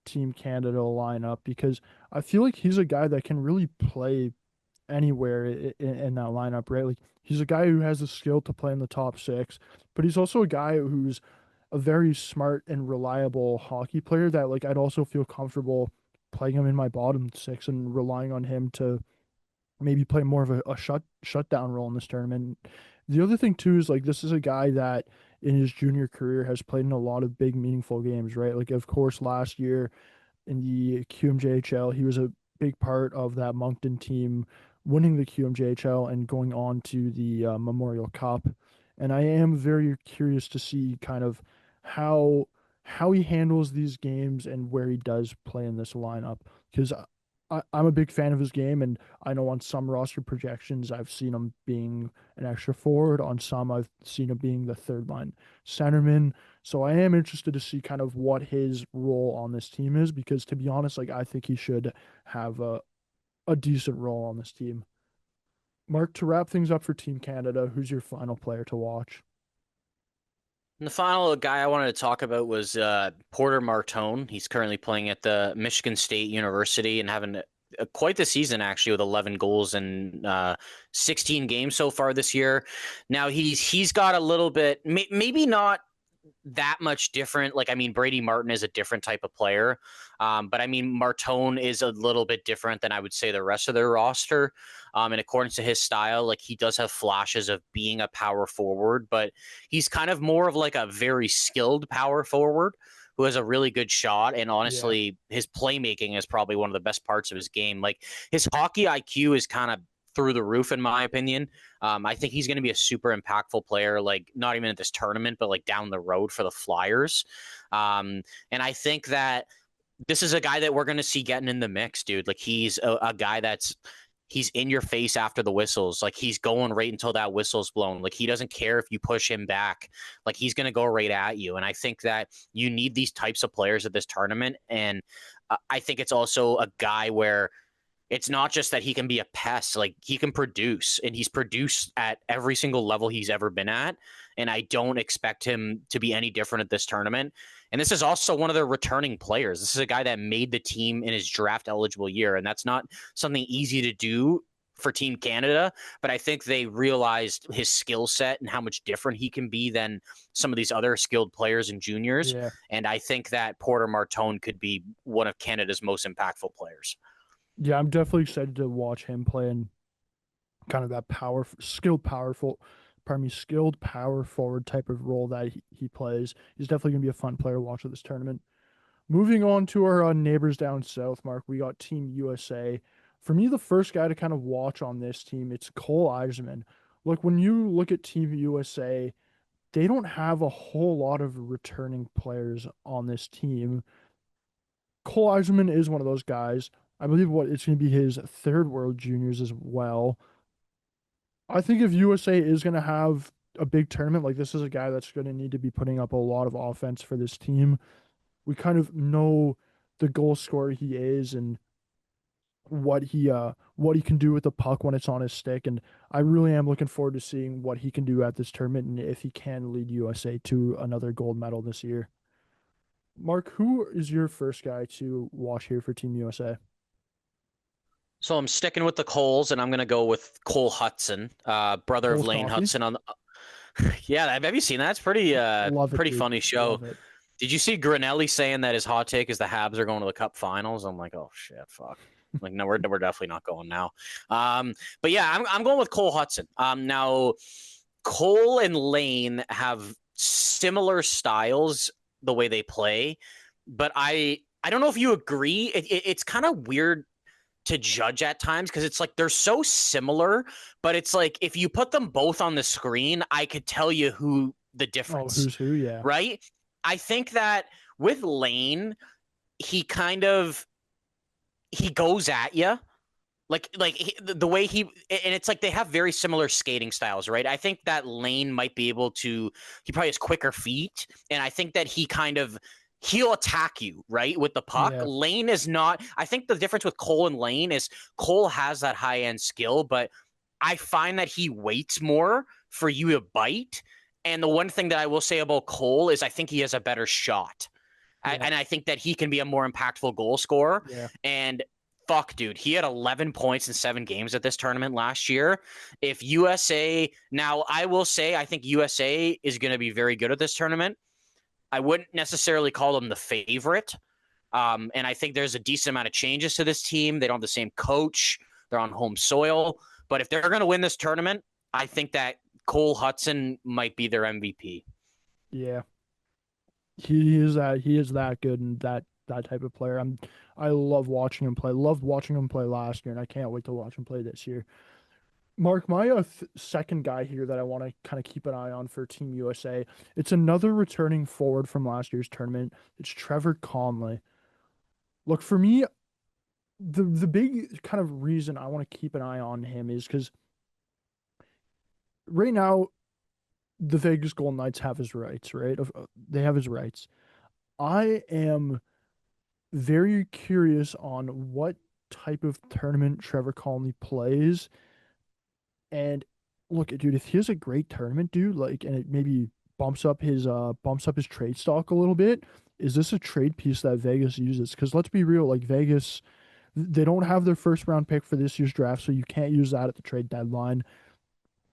Team Canada lineup because I feel like he's a guy that can really play anywhere in that lineup, right? Like he's a guy who has the skill to play in the top six, but he's also a guy who's a very smart and reliable hockey player that like I'd also feel comfortable playing him in my bottom six and relying on him to maybe play more of a shutdown role in this tournament. The other thing too is like this is a guy that in his junior career has played in a lot of big meaningful games, right? Like of course last year in the QMJHL. He was a big part of that Moncton team winning the QMJHL and going on to the Memorial Cup. And I am very curious to see kind of how how he handles these games and where he does play in this lineup because I'm a big fan of his game, and I know on some roster projections I've seen him being an extra forward. On some, I've seen him being the third line centerman. So I am interested to see kind of what his role on this team is because to be honest, like I think he should have a decent role on this team. Mark, to wrap things up for Team Canada, who's your final player to watch? And the final guy I wanted to talk about was Porter Martone. He's currently playing at the Michigan State University and having quite the season actually with 11 goals in 16 games so far this year. Now he's got a little bit, maybe not that much different. Like, I mean, Brady Martin is a different type of player. But I mean, Martone is a little bit different than I would say the rest of their roster. In accordance to his style, like he does have flashes of being a power forward, but he's kind of more of like a very skilled power forward who has a really good shot. And Yeah. honestly, his playmaking is probably one of the best parts of his game. Like his hockey IQ is kind of through the roof, in my opinion. I think he's going to be a super impactful player, like not even at this tournament, but like down the road for the Flyers. And I think that this is a guy that we're going to see getting in the mix, dude. Like he's a guy that's he's in your face after the whistles. Like he's going right until that whistle's blown. Like he doesn't care if you push him back. Like he's going to go right at you. And I think that you need these types of players at this tournament. And I think it's also a guy where it's not just that he can be a pest, like he can produce, and he's produced at every single level he's ever been at. And I don't expect him to be any different at this tournament. And this is also one of their returning players. This is a guy that made the team in his draft eligible year. And that's not something easy to do for Team Canada, but I think they realized his skill set and how much different he can be than some of these other skilled players and juniors. Yeah. And I think that Porter Martone could be one of Canada's most impactful players. Yeah, I'm definitely excited to watch him play in kind of that skilled power forward type of role that he plays. He's definitely going to be a fun player to watch at this tournament. Moving on to our neighbors down south, Mark, we got Team USA. For me, the first guy to kind of watch on this team, it's Cole Eiserman. Look, when you look at Team USA, they don't have a whole lot of returning players on this team. Cole Eiserman is one of those guys. I believe what it's going to be his third World Juniors as well. I think if USA is going to have a big tournament, like this is a guy that's going to need to be putting up a lot of offense for this team. We kind of know the goal scorer he is and what he can do with the puck when it's on his stick, and I really am looking forward to seeing what he can do at this tournament and if he can lead USA to another gold medal this year. Mark, who is your first guy to watch here for Team USA? So I'm sticking with the Coles, and I'm going to go with Cole Hudson, brother of Cole's Lane Coffee? Hudson. Yeah, have you seen that? It's Love it, pretty dude. funny show. Love it. Did you see Grinelli saying that his hot take is the Habs are going to the Cup Finals? I'm like, oh shit, fuck. Like, no, we're definitely not going now. But yeah, I'm going with Cole Hudson. Now Cole and Lane have similar styles the way they play, but I don't know if you agree. It's kind of weird to judge at times because it's like they're so similar, but it's like if you put them both on the screen, I could tell you who the Oh, difference, who's who? Yeah. right? I think that with Lane, he kind of he goes at you the way he, and it's like they have very similar skating styles, right? I think that Lane might be able to, he probably has quicker feet, and I think that he'll attack you, right, with the puck. Yeah. Lane is not. I think the difference with Cole and Lane is Cole has that high end skill, but I find that he waits more for you to bite. And the one thing that I will say about Cole is I think he has a better shot. Yeah. And I think that he can be a more impactful goal scorer. Yeah. And fuck, dude, he had 11 points in 7 games at this tournament last year. If USA, now I will say, I think USA is going to be very good at this tournament. I wouldn't necessarily call them the favorite. And I think there's a decent amount of changes to this team. They don't have the same coach. They're on home soil. But if they're going to win this tournament, I think that Cole Hudson might be their MVP. Yeah. He is that good and that type of player. I love watching him play. Loved watching him play last year, and I can't wait to watch him play this year. Mark, my second guy here that I want to kind of keep an eye on for Team USA. It's another returning forward from last year's tournament. It's Trevor Conley. Look, for me, the big kind of reason I want to keep an eye on him is because right now the Vegas Golden Knights have his rights, right? They have his rights. I am very curious on what type of tournament Trevor Conley plays. And look, dude, if he has a great tournament, dude, like, and it maybe bumps up his trade stock a little bit, is this a trade piece that Vegas uses? Because let's be real, like Vegas, they don't have their first round pick for this year's draft, so you can't use that at the trade deadline.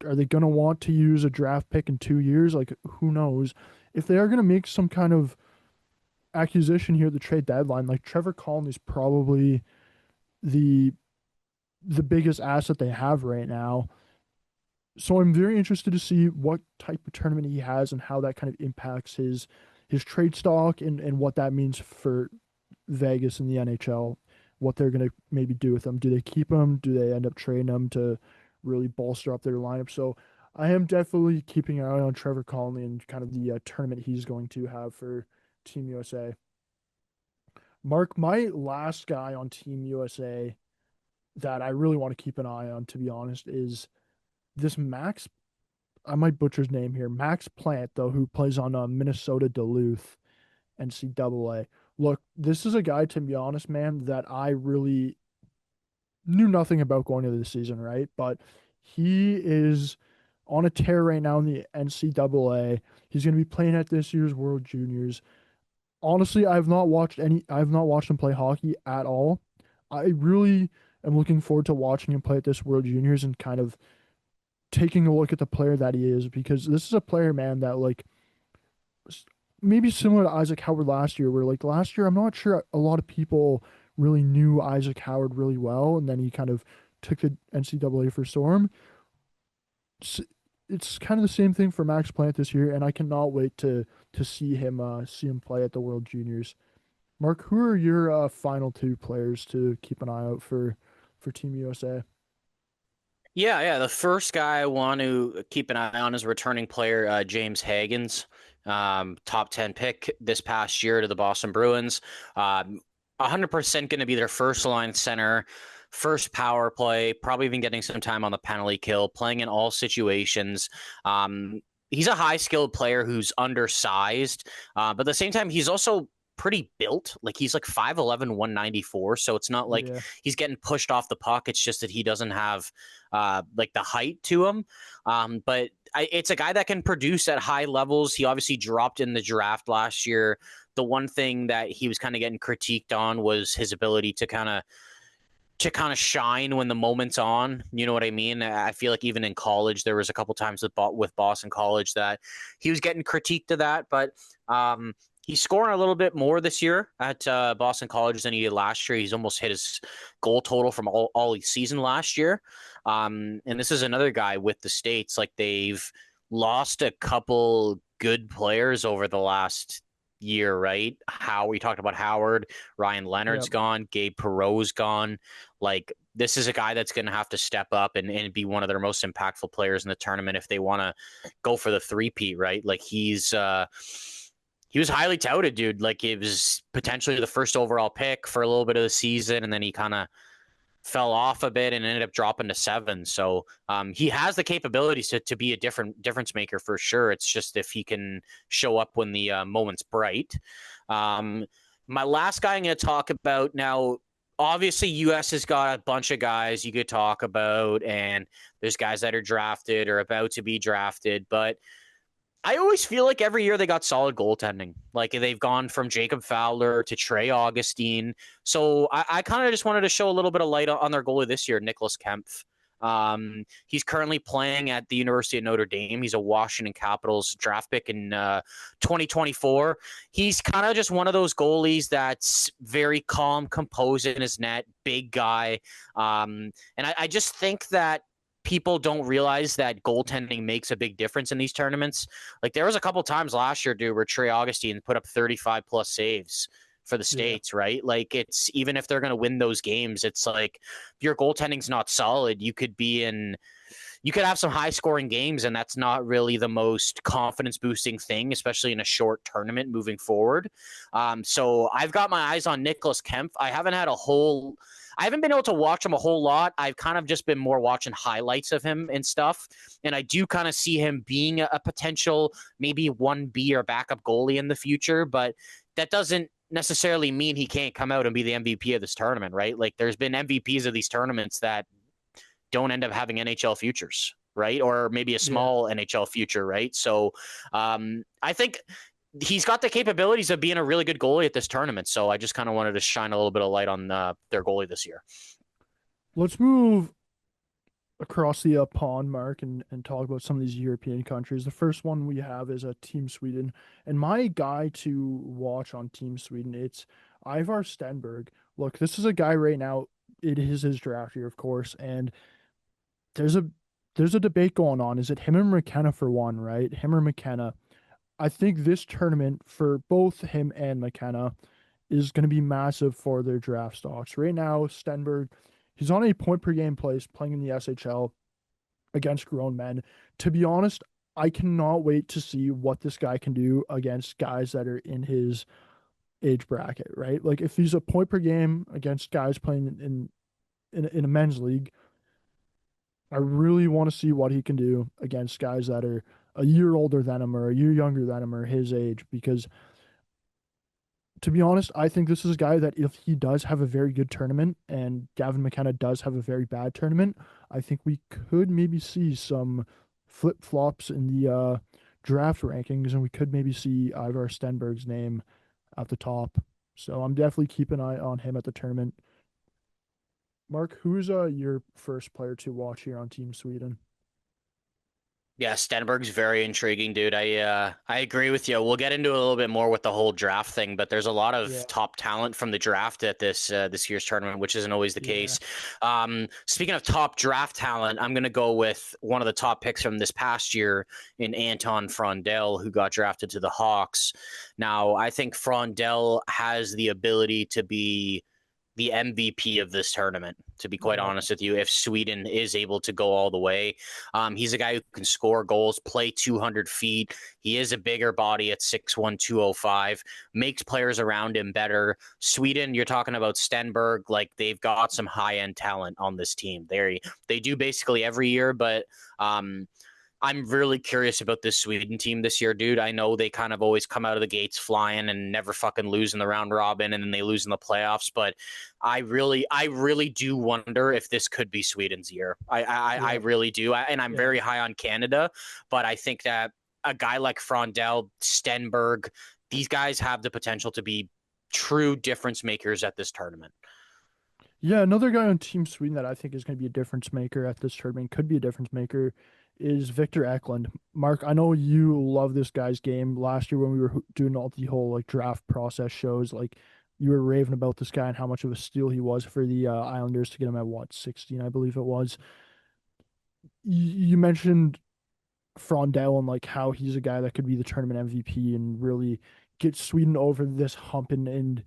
Are they gonna want to use a draft pick in 2 years? Like, who knows? if they are going to make some kind of acquisition here at the trade deadline, like Trevor Conley's probably the the biggest asset they have right now. So I'm very interested to see what type of tournament he has and how that kind of impacts his trade stock and what that means for Vegas and the NHL, what they're going to maybe do with him. Do they keep him? Do they end up trading him to really bolster up their lineup? So I am definitely keeping an eye on Trevor Conley and kind of the tournament he's going to have for Team USA. Mark, my last guy on Team USA that I really want to keep an eye on, to be honest, is this Max. I might butcher his name here. Max Plant, though, who plays on Minnesota Duluth NCAA. Look, this is a guy, to be honest, man, that I really knew nothing about going into the season, right? But he is on a tear right now in the NCAA. He's going to be playing at this year's World Juniors. Honestly, I've not watched him play hockey at all. I really am looking forward to watching him play at this World Juniors and kind of taking a look at the player that he is, because this is a player, man, that like maybe similar to Isaac Howard last year, where like last year I'm not sure a lot of people really knew Isaac Howard really well, and then he kind of took the NCAA for storm. It's, it's kind of the same thing for Max Plant this year, and I cannot wait to see him play at the World Juniors. Mark, who are your final two players to keep an eye out for Team USA? Yeah. The first guy I want to keep an eye on is returning player James Hagens, top 10 pick this past year to the Boston Bruins. 100% going to be their first line center, first power play, probably even getting some time on the penalty kill, playing in all situations. He's a high skilled player who's undersized, but at the same time, he's also pretty built. Like he's like 5'11", 194. So it's not like Yeah, he's getting pushed off the puck. It's just that he doesn't have like the height to him. But it's a guy that can produce at high levels. He obviously dropped in the draft last year. The one thing that he was kind of getting critiqued on was his ability to kind of shine when the moment's on. You know what I mean? I feel like even in college, there was a couple times with Boston College that he was getting critiqued to that, but he's scoring a little bit more this year at Boston College than he did last year. He's almost hit his goal total from all season last year. And this is another guy with the States. Like they've lost a couple good players over the last year, right? How we talked about Howard, Ryan yeah. Leonard's gone, Gabe Perreault's gone. Like this is a guy that's going to have to step up and be one of their most impactful players in the tournament if they want to go for the three-peat, right? Like he was highly touted, dude. Like it was potentially the first overall pick for a little bit of the season, and then he kind of fell off a bit and ended up dropping to 7. So he has the capabilities to be a difference maker for sure. It's just if he can show up when the moment's bright. My last guy I'm going to talk about now. Obviously, US has got a bunch of guys you could talk about, and there's guys that are drafted or about to be drafted, but I always feel like every year they got solid goaltending. Like they've gone from Jacob Fowler to Trey Augustine. So I kind of just wanted to show a little bit of light on their goalie this year, Nicholas Kempf. He's currently playing at the University of Notre Dame. He's a Washington Capitals draft pick in 2024. He's kind of just one of those goalies that's very calm, composed in his net, big guy. And I just think that people don't realize that goaltending makes a big difference in these tournaments. Like there was a couple times last year, dude, where Trey Augustine put up 35 plus saves for the Yeah. States, right? Like it's even if they're going to win those games, it's like if your goaltending's not solid, you could have some high scoring games, and that's not really the most confidence boosting thing, especially in a short tournament moving forward. So I've got my eyes on Nicholas Kempf. I haven't been able to watch him a whole lot. I've kind of just been more watching highlights of him and stuff. And I do kind of see him being a potential maybe 1B or backup goalie in the future, but that doesn't necessarily mean he can't come out and be the MVP of this tournament, right? Like there's been MVPs of these tournaments that don't end up having NHL futures, right? Or maybe a Yeah. small NHL future, right? So I think he's got the capabilities of being a really good goalie at this tournament. So I just kind of wanted to shine a little bit of light on their goalie this year. Let's move across the pond, Mark, and talk about some of these European countries. The first one we have is Team Sweden, and my guy to watch on Team Sweden, it's Ivar Stenberg. Look, this is a guy right now. It is his draft year, of course, and there's a there's a debate going on. Is it him and McKenna for one, right? Him or McKenna? I think this tournament for both him and McKenna is going to be massive for their draft stocks. Right now, Stenberg, he's on a point per game place playing in the SHL against grown men. To be honest, I cannot wait to see what this guy can do against guys that are in his age bracket, right? Like if he's a point per game against guys playing in a men's league, I really want to see what he can do against guys that are a year older than him or a year younger than him or his age because to be honest, I think this is a guy that if he does have a very good tournament and Gavin McKenna does have a very bad tournament, I think we could maybe see some flip flops in the draft rankings and we could maybe see Ivar Stenberg's name at the top. So I'm definitely keeping an eye on him at the tournament. Mark, who's your first player to watch here on Team Sweden? Yeah, Stenberg's very intriguing, dude. I agree with you. We'll get into it a little bit more with the whole draft thing, but there's a lot Yeah, of top talent from the draft at this year's tournament, which isn't always the yeah. case. Speaking of top draft talent, I'm gonna go with one of the top picks from this past year in Anton Frondell, who got drafted to the Hawks. Now, I think Frondell has the ability to be the MVP of this tournament, to be quite Yeah. honest with you, if Sweden is able to go all the way. He's a guy who can score goals, play 200 feet. He is a bigger body at 6'1", 205, makes players around him better. Sweden, you're talking about Stenberg, like they've got some high-end talent on this team. They do basically every year, but I'm really curious about this Sweden team this year, dude. I know they kind of always come out of the gates flying and never fucking lose in the round robin and then they lose in the playoffs. But I really do wonder if this could be Sweden's year. I Yeah. really do. And I'm Yeah. very high on Canada, but I think that a guy like Frondell, Stenberg, these guys have the potential to be true difference makers at this tournament. Yeah, another guy on Team Sweden that I think is going to be a difference maker at this tournament, could be a difference maker, is Victor Eklund. Mark, I know you love this guy's game. Last year when we were doing all the whole like draft process shows, like you were raving about this guy and how much of a steal he was for the Islanders to get him at what, 16, I believe it was. You mentioned Frondell and like how he's a guy that could be the tournament MVP and really get Sweden over this hump and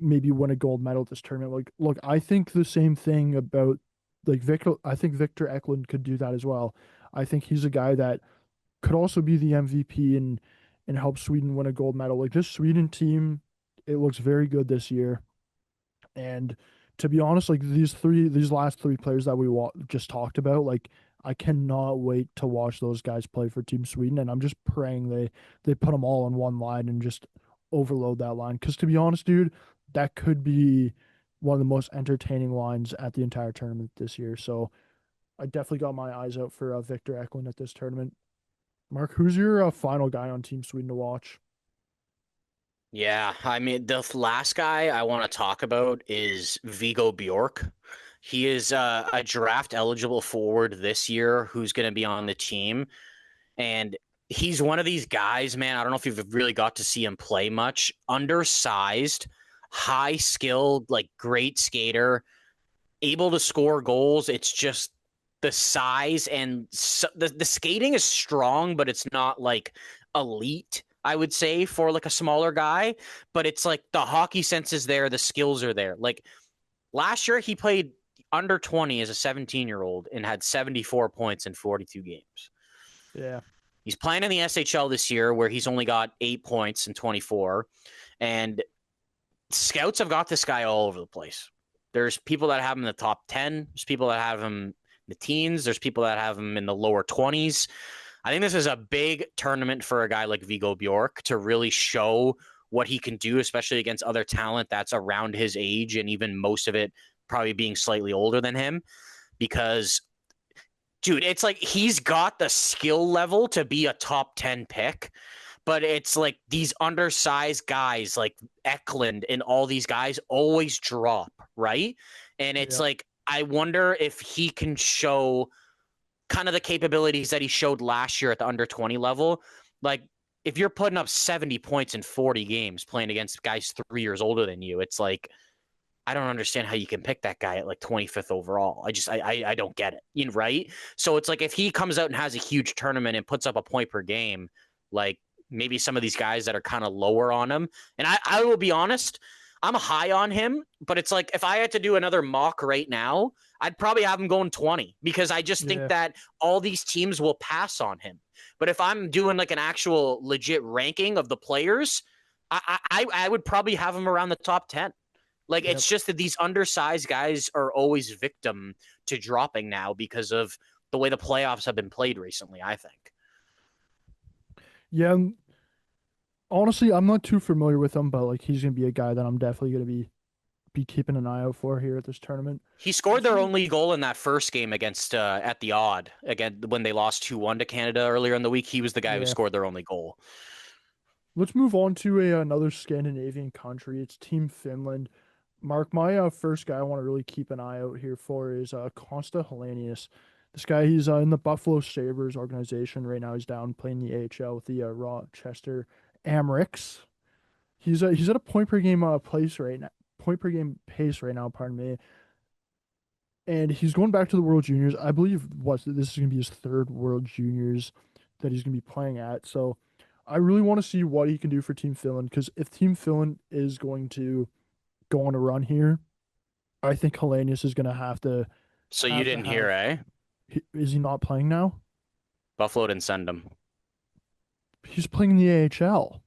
maybe win a gold medal at this tournament. Like, look, I think the same thing about like Victor. I think Victor Eklund could do that as well. I think he's a guy that could also be the MVP and help Sweden win a gold medal. Like this Sweden team, it looks very good this year. And to be honest, like these last three players that we just talked about, like I cannot wait to watch those guys play for Team Sweden. And I'm just praying they put them all on one line and just overload that line. Because to be honest, dude, that could be one of the most entertaining lines at the entire tournament this year. So I definitely got my eyes out for Victor Eklund at this tournament. Mark, who's your final guy on Team Sweden to watch? Yeah, I mean, the last guy I want to talk about is Vigo Bjork. He is a draft eligible forward this year who's going to be on the team. And he's one of these guys, man. I don't know if you've really got to see him play much. Undersized, high skill, like great skater, able to score goals. It's just the size and the skating is strong, but it's not like elite. I would say for like a smaller guy, but it's like the hockey sense is there, the skills are there. Like last year, he played under 20 as a 17-year-old and had 74 points in 42 games. Yeah, He's playing in the SHL this year where he's only got 8 points in 24. And scouts have got this guy all over the place. There's people that have him in the top 10. There's people that have him in the teens. There's people that have him in the lower 20s. I think this is a big tournament for a guy like Vigo Bjork to really show what he can do, especially against other talent that's around his age and even most of it probably being slightly older than him. Because, dude, it's like he's got the skill level to be a top 10 pick, but it's like these undersized guys like Eklund and all these guys always drop, right? And it's yeah. like, I wonder if he can show kind of the capabilities that he showed last year at the under 20 level, like if you're putting up 70 points in 40 games playing against guys 3 years older than you, it's like, I don't understand how you can pick that guy at like 25th overall. I don't get it, right? So it's like if he comes out and has a huge tournament and puts up a point per game, like maybe some of these guys that are kind of lower on him. And I will be honest, I'm high on him, but it's like if I had to do another mock right now, I'd probably have him going 20 because I just think Yeah. that all these teams will pass on him. But if I'm doing like an actual legit ranking of the players, I would probably have him around the top 10. Like, Yep. it's just that these undersized guys are always victim to dropping now because of the way the playoffs have been played recently, I think. Yeah. Honestly, I'm not too familiar with him, but like he's gonna be a guy that I'm definitely gonna be keeping an eye out for here at this tournament. He scored Let's their move. only goal in that first game against at the Odd again when they lost 2-1 to Canada earlier in the week. He was the guy who Yeah. scored their only goal. Let's move on to another Scandinavian country. It's Team Finland. Mark, my first guy I want to really keep an eye out here for is Consta Hellenius. This guy, he's in the Buffalo Sabres organization right now. He's down playing the AHL with the Rochester Amherst. He's at a point per game place right now, point per game pace right now. Pardon me. And he's going back to the World Juniors. I believe this is going to be his third World Juniors that he's going to be playing at. So I really want to see what he can do for Team Finland because if Team Finland is going to go on a run here, I think Hellenius is going to So you didn't hear, have. eh? Is he not playing now? Buffalo didn't send him. He's playing in the AHL.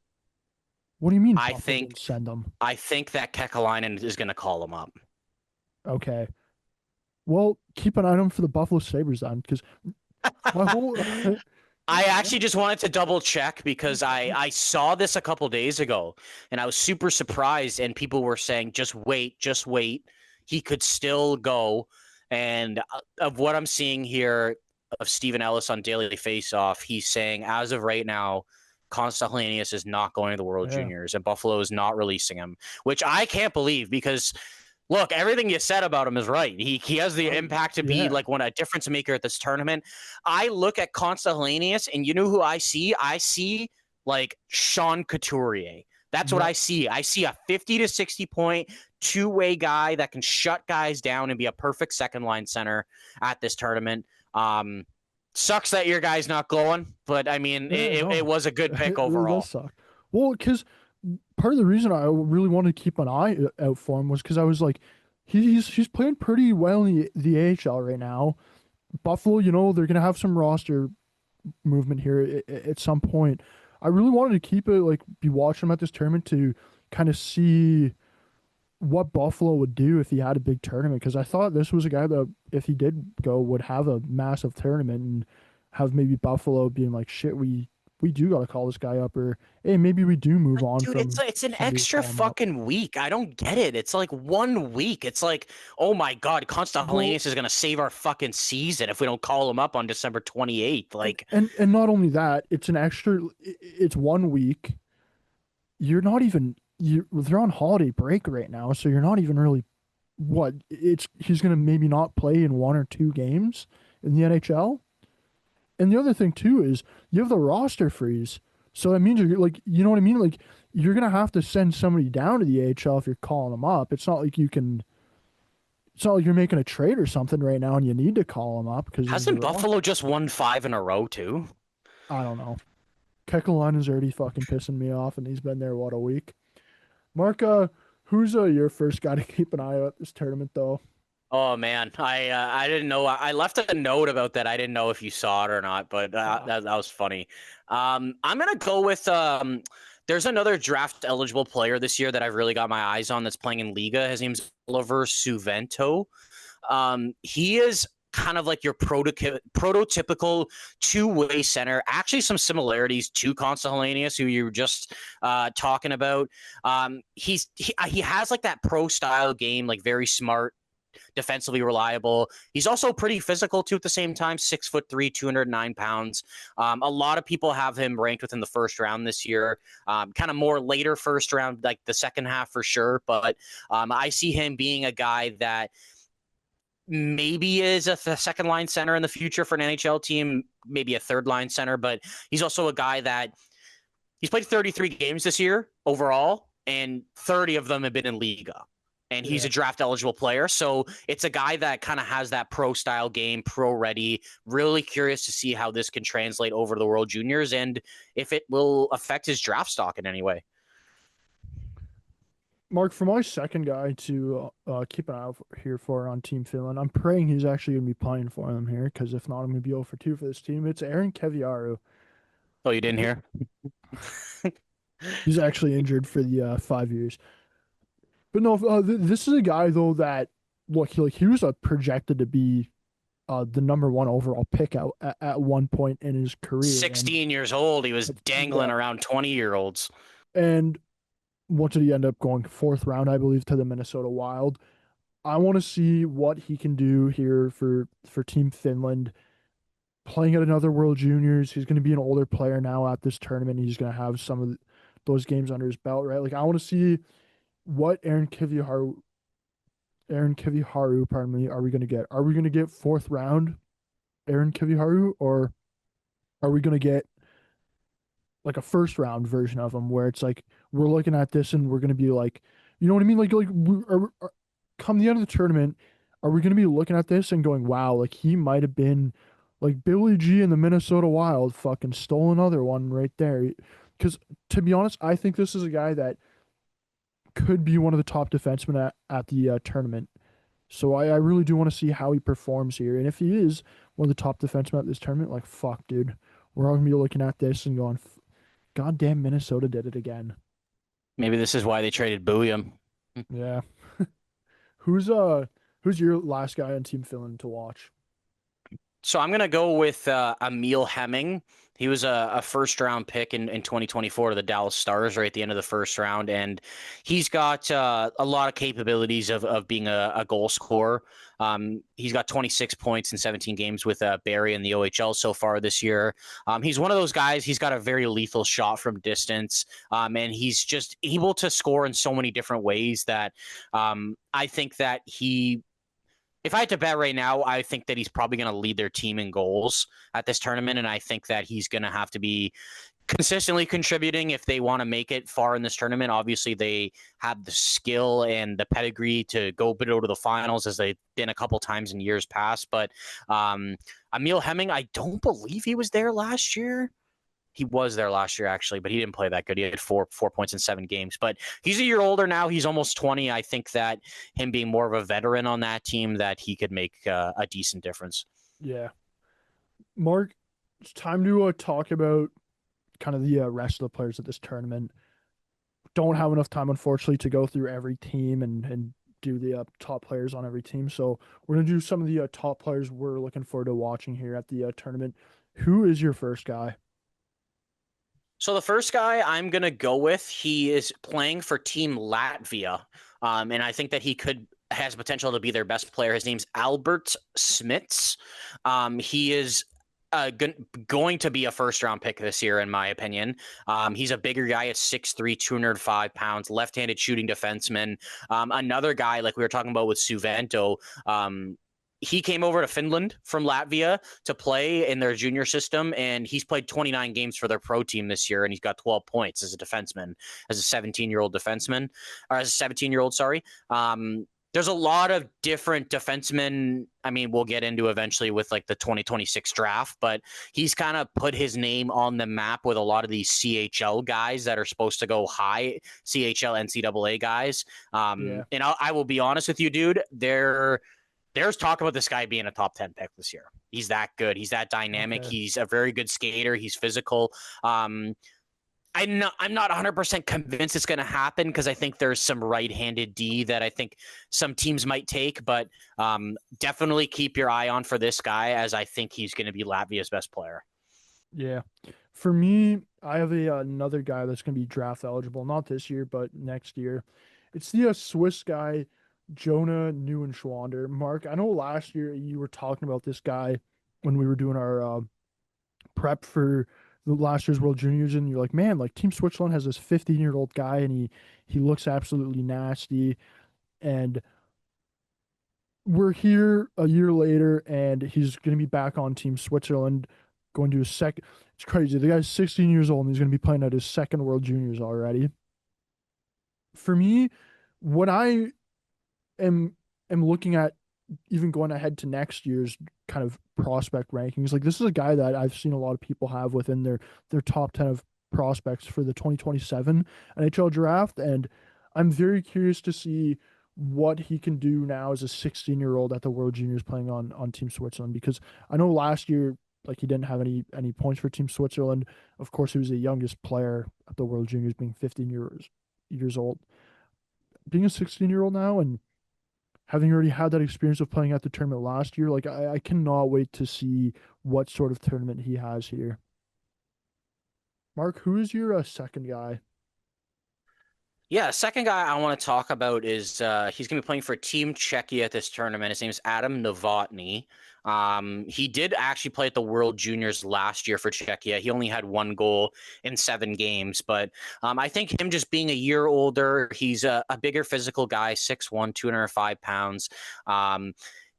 What do you mean I Buffalo think didn't send him? I think that Kekalainen is going to call him up. Okay. Well, keep an eye on him for the Buffalo Sabres then, because my whole I actually just wanted to double check because I saw this a couple days ago and I was super surprised. And people were saying, just wait, just wait. He could still go. And of what I'm seeing here of Stephen Ellis on Daily Faceoff, he's saying, as of right now, Constantinius is not going to the World yeah. Juniors and Buffalo is not releasing him, which I can't believe because look, everything you said about him is right. He has the impact to be Yeah. like a difference maker at this tournament. I look at Consta Hellenius, and you know who I see? I see like Sean Couturier. That's what Yep. I see. I see a 50 to 60 point two-way guy that can shut guys down and be a perfect second line center at this tournament. Sucks that your guy's not going, but I mean, Yeah, it no. was a good pick It really does overall. suck. Well, because part of the reason I really wanted to keep an eye out for him was because I was like, he's playing pretty well in the AHL right now. Buffalo, they're gonna have some roster movement here at some point. I really wanted to keep it like be watching him at this tournament to kind of see what Buffalo would do if he had a big tournament because I thought this was a guy that if he did go would have a massive tournament and have maybe Buffalo being like shit we do got to call this guy up or hey maybe we do move Like, on dude, from it's an somebody to extra call him up. fucking week. I don't get it. It's like 1 week. It's like, oh my god, Well, Constantinius is gonna save our fucking season if we don't call him up on December 28th. and Like, and, and not only that, it's an extra it's 1 week. You're not even they're on holiday break right now, so you're not even really what it's he's gonna maybe not play in 1 or 2 games in the NHL. And the other thing too is you have the roster freeze. So that means you're like you know what I mean? Like you're gonna have to send somebody down to the AHL if you're calling them up. It's not like you're making a trade or something right now and you need to call them up because of the hasn't roster. Buffalo just won 5 in a row too? I don't know. Kekalainen is already fucking pissing me off and he's been there what a week. Mark, who's your first guy to keep an eye out this tournament though? Oh man, I didn't know. I left a note about that. I didn't know if you saw it or not, but Ah, that was funny. I'm gonna go with there's another draft eligible player this year that I've really got my eyes on that's playing in Liga. His name's Oliver Suvento. He is kind of like your prototypical two-way center. Actually, some similarities to Constantinius, who you were just talking about. He has like that pro style game, like very smart, defensively reliable. He's also pretty physical too at the same time, 6'3", 209 pounds. A lot of people have him ranked within the first round this year, kind of more later first round, like the second half for sure. But I see him being a guy that maybe is a second line center in the future for an NHL team, maybe a third line center, but he's also a guy that he's played 33 games this year overall, and 30 of them have been in Liga. And he's Yeah. a draft eligible player. So it's a guy that kind of has that pro style game, pro ready. Really curious to see how this can translate over to the World Juniors and if it will affect his draft stock in any way. Mark, for my second guy to keep an eye out here for on Team Finland, I'm praying he's actually going to be playing for them here because if not, I'm going to be 0 for 2 for this team. It's Aaron Keviaru. Oh, you didn't hear? He's actually injured for the 5 years. But no, this is a guy though that look, he was projected to be the number one overall pick out at one point in his career, and 16 years old. He was yeah, dangling around 20-year-olds. and what did he end up going fourth round, I believe, to the Minnesota Wild. I want to see what he can do here for Team Finland. Playing at another World Juniors, he's going to be an older player now at this tournament. He's going to have some of those games under his belt, right? Like I want to see what Aaron Kiviharu, pardon me, are we going to get? Are we going to get fourth round Aaron Kiviharu, or are we going to get like a first round version of him where it's like we're looking at this and we're going to be like, you know what I mean? Come the end of the tournament, are we going to be looking at this and going, wow, like he might have been like Billy G in the Minnesota Wild, fucking stole another one right there. Because to be honest, I think this is a guy that could be one of the top defensemen at the tournament. So I really do want to see how he performs here. And if he is one of the top defensemen at this tournament, like, fuck, dude, we're all going to be looking at this and going, goddamn, Minnesota did it again. Maybe this is why they traded Booyam. Yeah. Who's your last guy on Team Finland to watch? So I'm going to go with Emil Hemming. He was a first round pick in 2024 to the Dallas Stars right at the end of the first round. And he's got a lot of capabilities of being a goal scorer. He's got 26 points in 17 games with Barrie in the OHL so far this year. He's one of those guys, he's got a very lethal shot from distance. And he's just able to score in so many different ways that I think that if I had to bet right now, I think that he's probably going to lead their team in goals at this tournament. And I think that he's going to have to be consistently contributing if they want to make it far in this tournament. Obviously, they have the skill and the pedigree to go to the finals as they've been a couple times in years past. But Emil Hemming, I don't believe he was there last year. He was there last year, actually, but he didn't play that good. He had four points in 7 games. But he's a year older now. He's almost 20. I think that him being more of a veteran on that team, that he could make a decent difference. Yeah. Mark, it's time to talk about kind of the rest of the players at this tournament. Don't have enough time, unfortunately, to go through every team and do the top players on every team. So we're going to do some of the top players we're looking forward to watching here at the tournament. Who is your first guy? So the first guy I'm going to go with, he is playing for Team Latvia. And I think that he has potential to be their best player. His name's Albert Smits. He is going to be a first-round pick this year, in my opinion. He's a bigger guy at 6'3", 205 pounds, left-handed shooting defenseman. Another guy, like we were talking about with Suvento, he came over to Finland from Latvia to play in their junior system, and he's played 29 games for their pro team this year, and he's got 12 points as a defenseman, as a 17-year-old defenseman, or as a 17-year-old, sorry. There's a lot of different defensemen. I mean, we'll get into eventually with like the 2026 draft, but he's kind of put his name on the map with a lot of these CHL guys that are supposed to go high, CHL, NCAA guys. Yeah. And I will be honest with you, dude, there's talk about this guy being a top 10 pick this year. He's that good. He's that dynamic. Okay. He's a very good skater. He's physical. I'm not 100% convinced it's going to happen because I think there's some right-handed D that I think some teams might take, but definitely keep your eye on for this guy, as I think he's going to be Latvia's best player. Yeah. For me, I have another guy that's going to be draft eligible, not this year, but next year. It's the Swiss guy, Jonah Neuenschwander. Mark, I know last year you were talking about this guy when we were doing our prep for the last year's World Juniors, and you're like, man, like Team Switzerland has this 15-year-old guy, and he looks absolutely nasty. And we're here a year later, and he's going to be back on Team Switzerland, going to his second. It's crazy. The guy's 16 years old, and he's going to be playing at his second World Juniors already. For me, when I am am looking at even going ahead to next year's kind of prospect rankings, like this is a guy that I've seen a lot of people have within their top 10 of prospects for the 2027 NHL draft, and I'm very curious to see what he can do now as a 16-year-old at the World Juniors playing on Team Switzerland, because I know last year like he didn't have any points for Team Switzerland. Of course, he was the youngest player at the World Juniors, being 15 years old. Being a 16-year-old now and having already had that experience of playing at the tournament last year, like I cannot wait to see what sort of tournament he has here. Mark, who is your second guy? Yeah, second guy I want to talk about is he's going to be playing for Team Czechia at this tournament. His name is Adam Novotny. He did actually play at the World Juniors last year for Czechia. He only had one goal in 7 games, but I think him just being a year older, he's a bigger physical guy, 6'1", 205 pounds.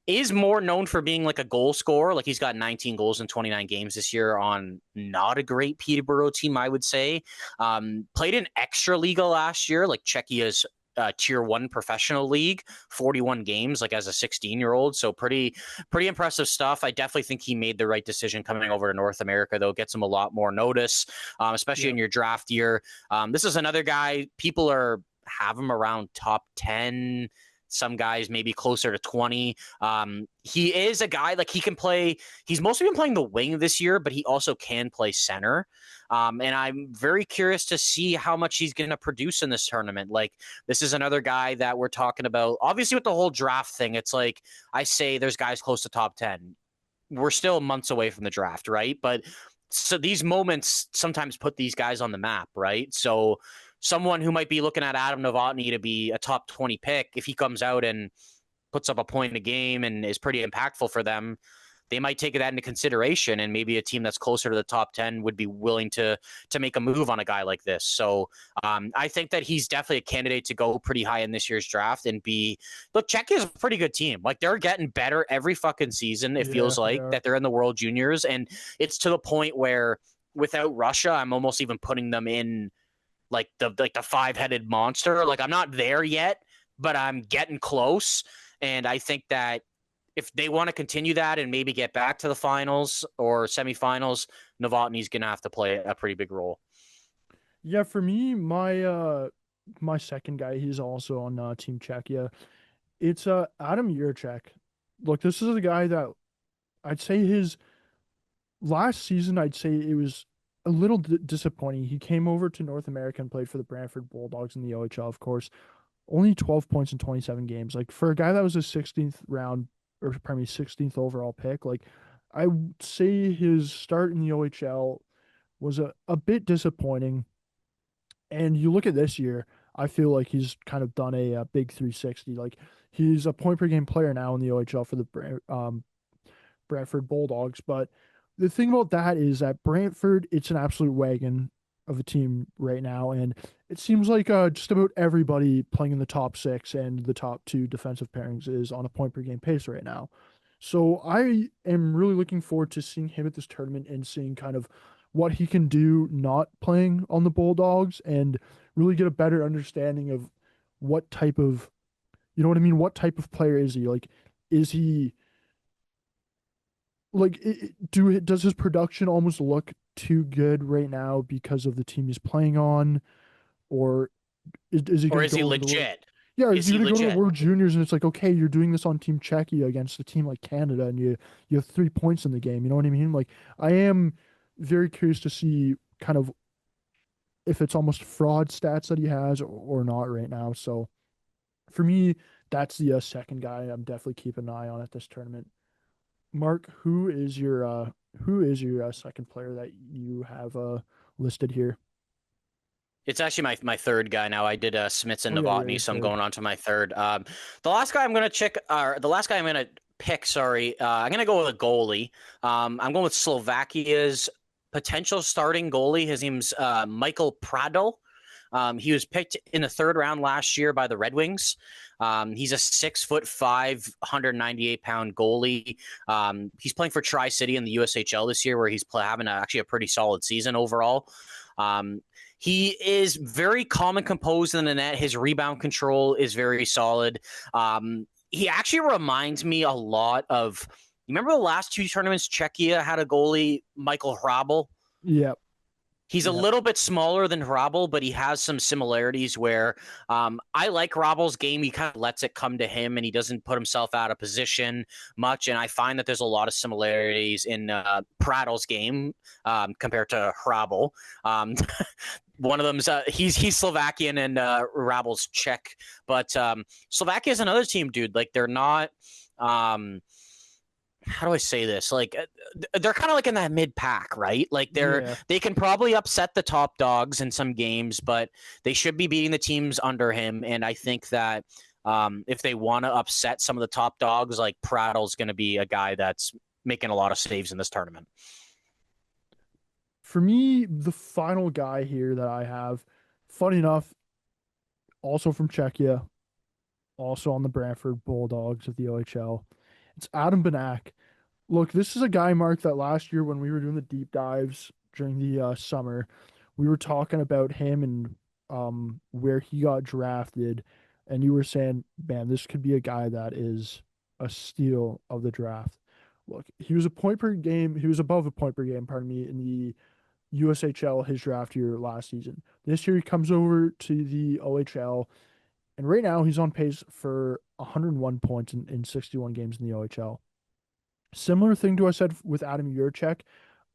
Is more known for being like a goal scorer. Like he's got 19 goals in 29 games this year on not a great Peterborough team, I would say. Played in Extra Liga last year, like Czechia's tier 1 professional league, 41 games like as a 16-year-old. So pretty impressive stuff. I definitely think he made the right decision coming over to North America, though. Gets him a lot more notice, especially Yeah. in your draft year. This is another guy people have him around top 10. Some guys maybe closer to 20. He is a guy like he can play. He's mostly been playing the wing this year, but he also can play center. And I'm very curious to see how much he's going to produce in this tournament. Like this is another guy that we're talking about. Obviously, with the whole draft thing, it's like I say there's guys close to top 10. We're still months away from the draft, right? But so these moments sometimes put these guys on the map, right? So someone who might be looking at Adam Novotny to be a top 20 pick, if he comes out and puts up a point in a game and is pretty impactful for them, they might take that into consideration, and maybe a team that's closer to the top 10 would be willing to make a move on a guy like this. So I think that he's definitely a candidate to go pretty high in this year's draft and be look, Czech is a pretty good team. Like they're getting better every fucking season. It Yeah, feels they like are. that they're in the World Juniors, and it's to the point where without Russia, I'm almost even putting them in like the five-headed monster. Like I'm not there yet, but I'm getting close. And I think that if they want to continue that and maybe get back to the finals or semifinals, Novotny's going to have to play a pretty big role. Yeah, for me, my second guy, he's also on Team Czechia. It's Adam Jurček. Look, this is a guy that I'd say his last season, I'd say it was a little disappointing. He came over to North America and played for the Brantford Bulldogs in the OHL, of course. Only 12 points in 27 games. Like for a guy that was a 16th round or pardon me, 16th overall pick, like I would say his start in the OHL was a bit disappointing. And you look at this year, I feel like he's kind of done a big 360. Like he's a point per game player now in the OHL for the Brantford Bulldogs. But the thing about that is that Brantford, it's an absolute wagon of a team right now, and it seems like just about everybody playing in the top six and the top two defensive pairings is on a point per game pace right now. So I am really looking forward to seeing him at this tournament and seeing kind of what he can do not playing on the Bulldogs and really get a better understanding of what type of, you know what I mean? What type of player is he? Like, is he like does his production almost look too good right now because of the team he's playing on, or is he Or going to is he go over the world? legit? Yeah, is Is he he going to go to the legit? World Juniors and it's like, okay, you're doing this on Team Czechia against a team like Canada, and you have 3 points in the game. You know what I mean? Like, I am very curious to see kind of if it's almost fraud stats that he has or not right now. So for me, that's the second guy I'm definitely keeping an eye on at this tournament. Mark, who is your second player that you have listed here? It's actually my third guy now. I did Smits Oh and yeah, you're Novotny, your so I'm third. going on to my third. The last guy I'm gonna check, or the last guy I'm gonna pick. Sorry, I'm gonna go with a goalie. I'm going with Slovakia's potential starting goalie. His name's Michael Prado. He was picked in the 3rd round last year by the Red Wings. He's a 6'5", 198-pound goalie. He's playing for Tri-City in the USHL this year, where he's having actually a pretty solid season overall. He is very calm and composed in the net. His rebound control is very solid. He actually reminds me a lot of, you remember the last 2 tournaments Czechia had a goalie, Michael Hrabal? Yep. He's a little bit smaller than Hrabal, but he has some similarities where I like Hrabal's game. He kind of lets it come to him, and he doesn't put himself out of position much. And I find that there's a lot of similarities in Prattle's game compared to Hrabal. One of them's he's Slovakian and Hrabal's Czech, but Slovakia is another team, dude. Like, they're not. How do I say this? Like, they're kind of like in that mid pack, right? Like, they can probably upset the top dogs in some games, but they should be beating the teams under him. And I think that if they want to upset some of the top dogs, like, Prattle's going to be a guy that's making a lot of saves in this tournament. For me, the final guy here that I have, funny enough, also from Czechia, also on the Brantford Bulldogs of the OHL. It's Adam Banak. Look, this is a guy, Mark, that last year when we were doing the deep dives during the summer, we were talking about him and where he got drafted, and you were saying, man, this could be a guy that is a steal of the draft. Look, he was a point per game. He was above a point per game, pardon me, in the USHL his draft year last season. This year he comes over to the OHL, and right now he's on pace for 101 points in 61 games in the OHL. Similar thing to what I said with Adam Jurček.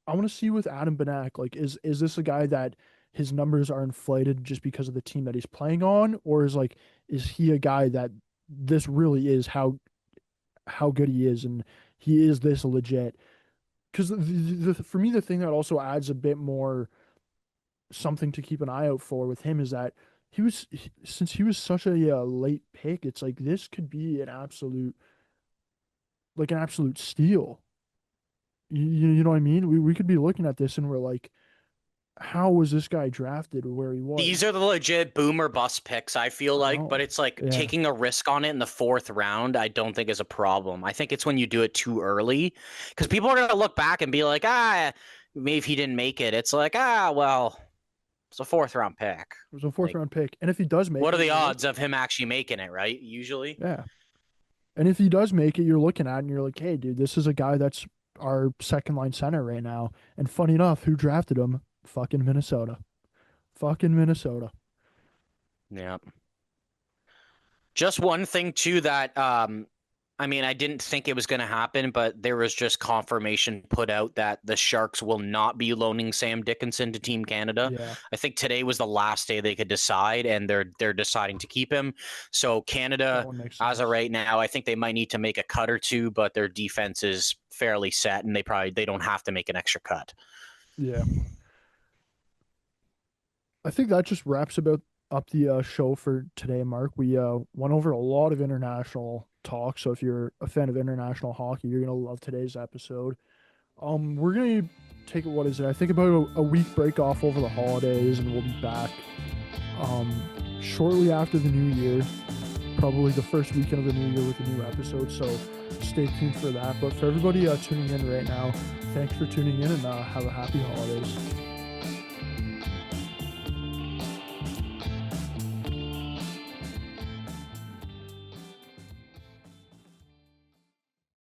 I want to see with Adam Banak, like, is this a guy that his numbers are inflated just because of the team that he's playing on, or is he a guy that this really is how good he is, and he is this legit? Because for me, the thing that also adds a bit more something to keep an eye out for with him is that since he was such a late pick, it's like this could be an absolute steal. You know what I mean? We could be looking at this and we're like, how was this guy drafted where he was? These are the legit boomer bust picks, I feel like, but it's like taking a risk on it in the 4th round, I don't think is a problem. I think it's when you do it too early, because people are going to look back and be like, maybe if he didn't make it, it's like, well, it's a 4th round pick. It was a 4th round pick. And if he does make it, what are the odds of him actually making it, right? Usually. Yeah. And if he does make it, you're looking at it and you're like, hey, dude, this is a guy that's our 2nd line center right now. And funny enough, who drafted him? Fucking Minnesota. Yeah. Just one thing too that I didn't think it was going to happen, but there was just confirmation put out that the Sharks will not be loaning Sam Dickinson to Team Canada. Yeah. I think today was the last day they could decide, and they're deciding to keep him. So Canada, as of right now, I think they might need to make a cut or two, but their defense is fairly set, and they don't have to make an extra cut. Yeah. I think that just wraps up the show for today, Mark. We went over a lot of international talk, so if you're a fan of international hockey, you're gonna love today's episode. We're gonna take I think about a week break off over the holidays, and we'll be back shortly after the new year, probably the first weekend of the new year with a new episode. So stay tuned for that. But for everybody tuning in right now, thanks for tuning in, and have a happy holidays.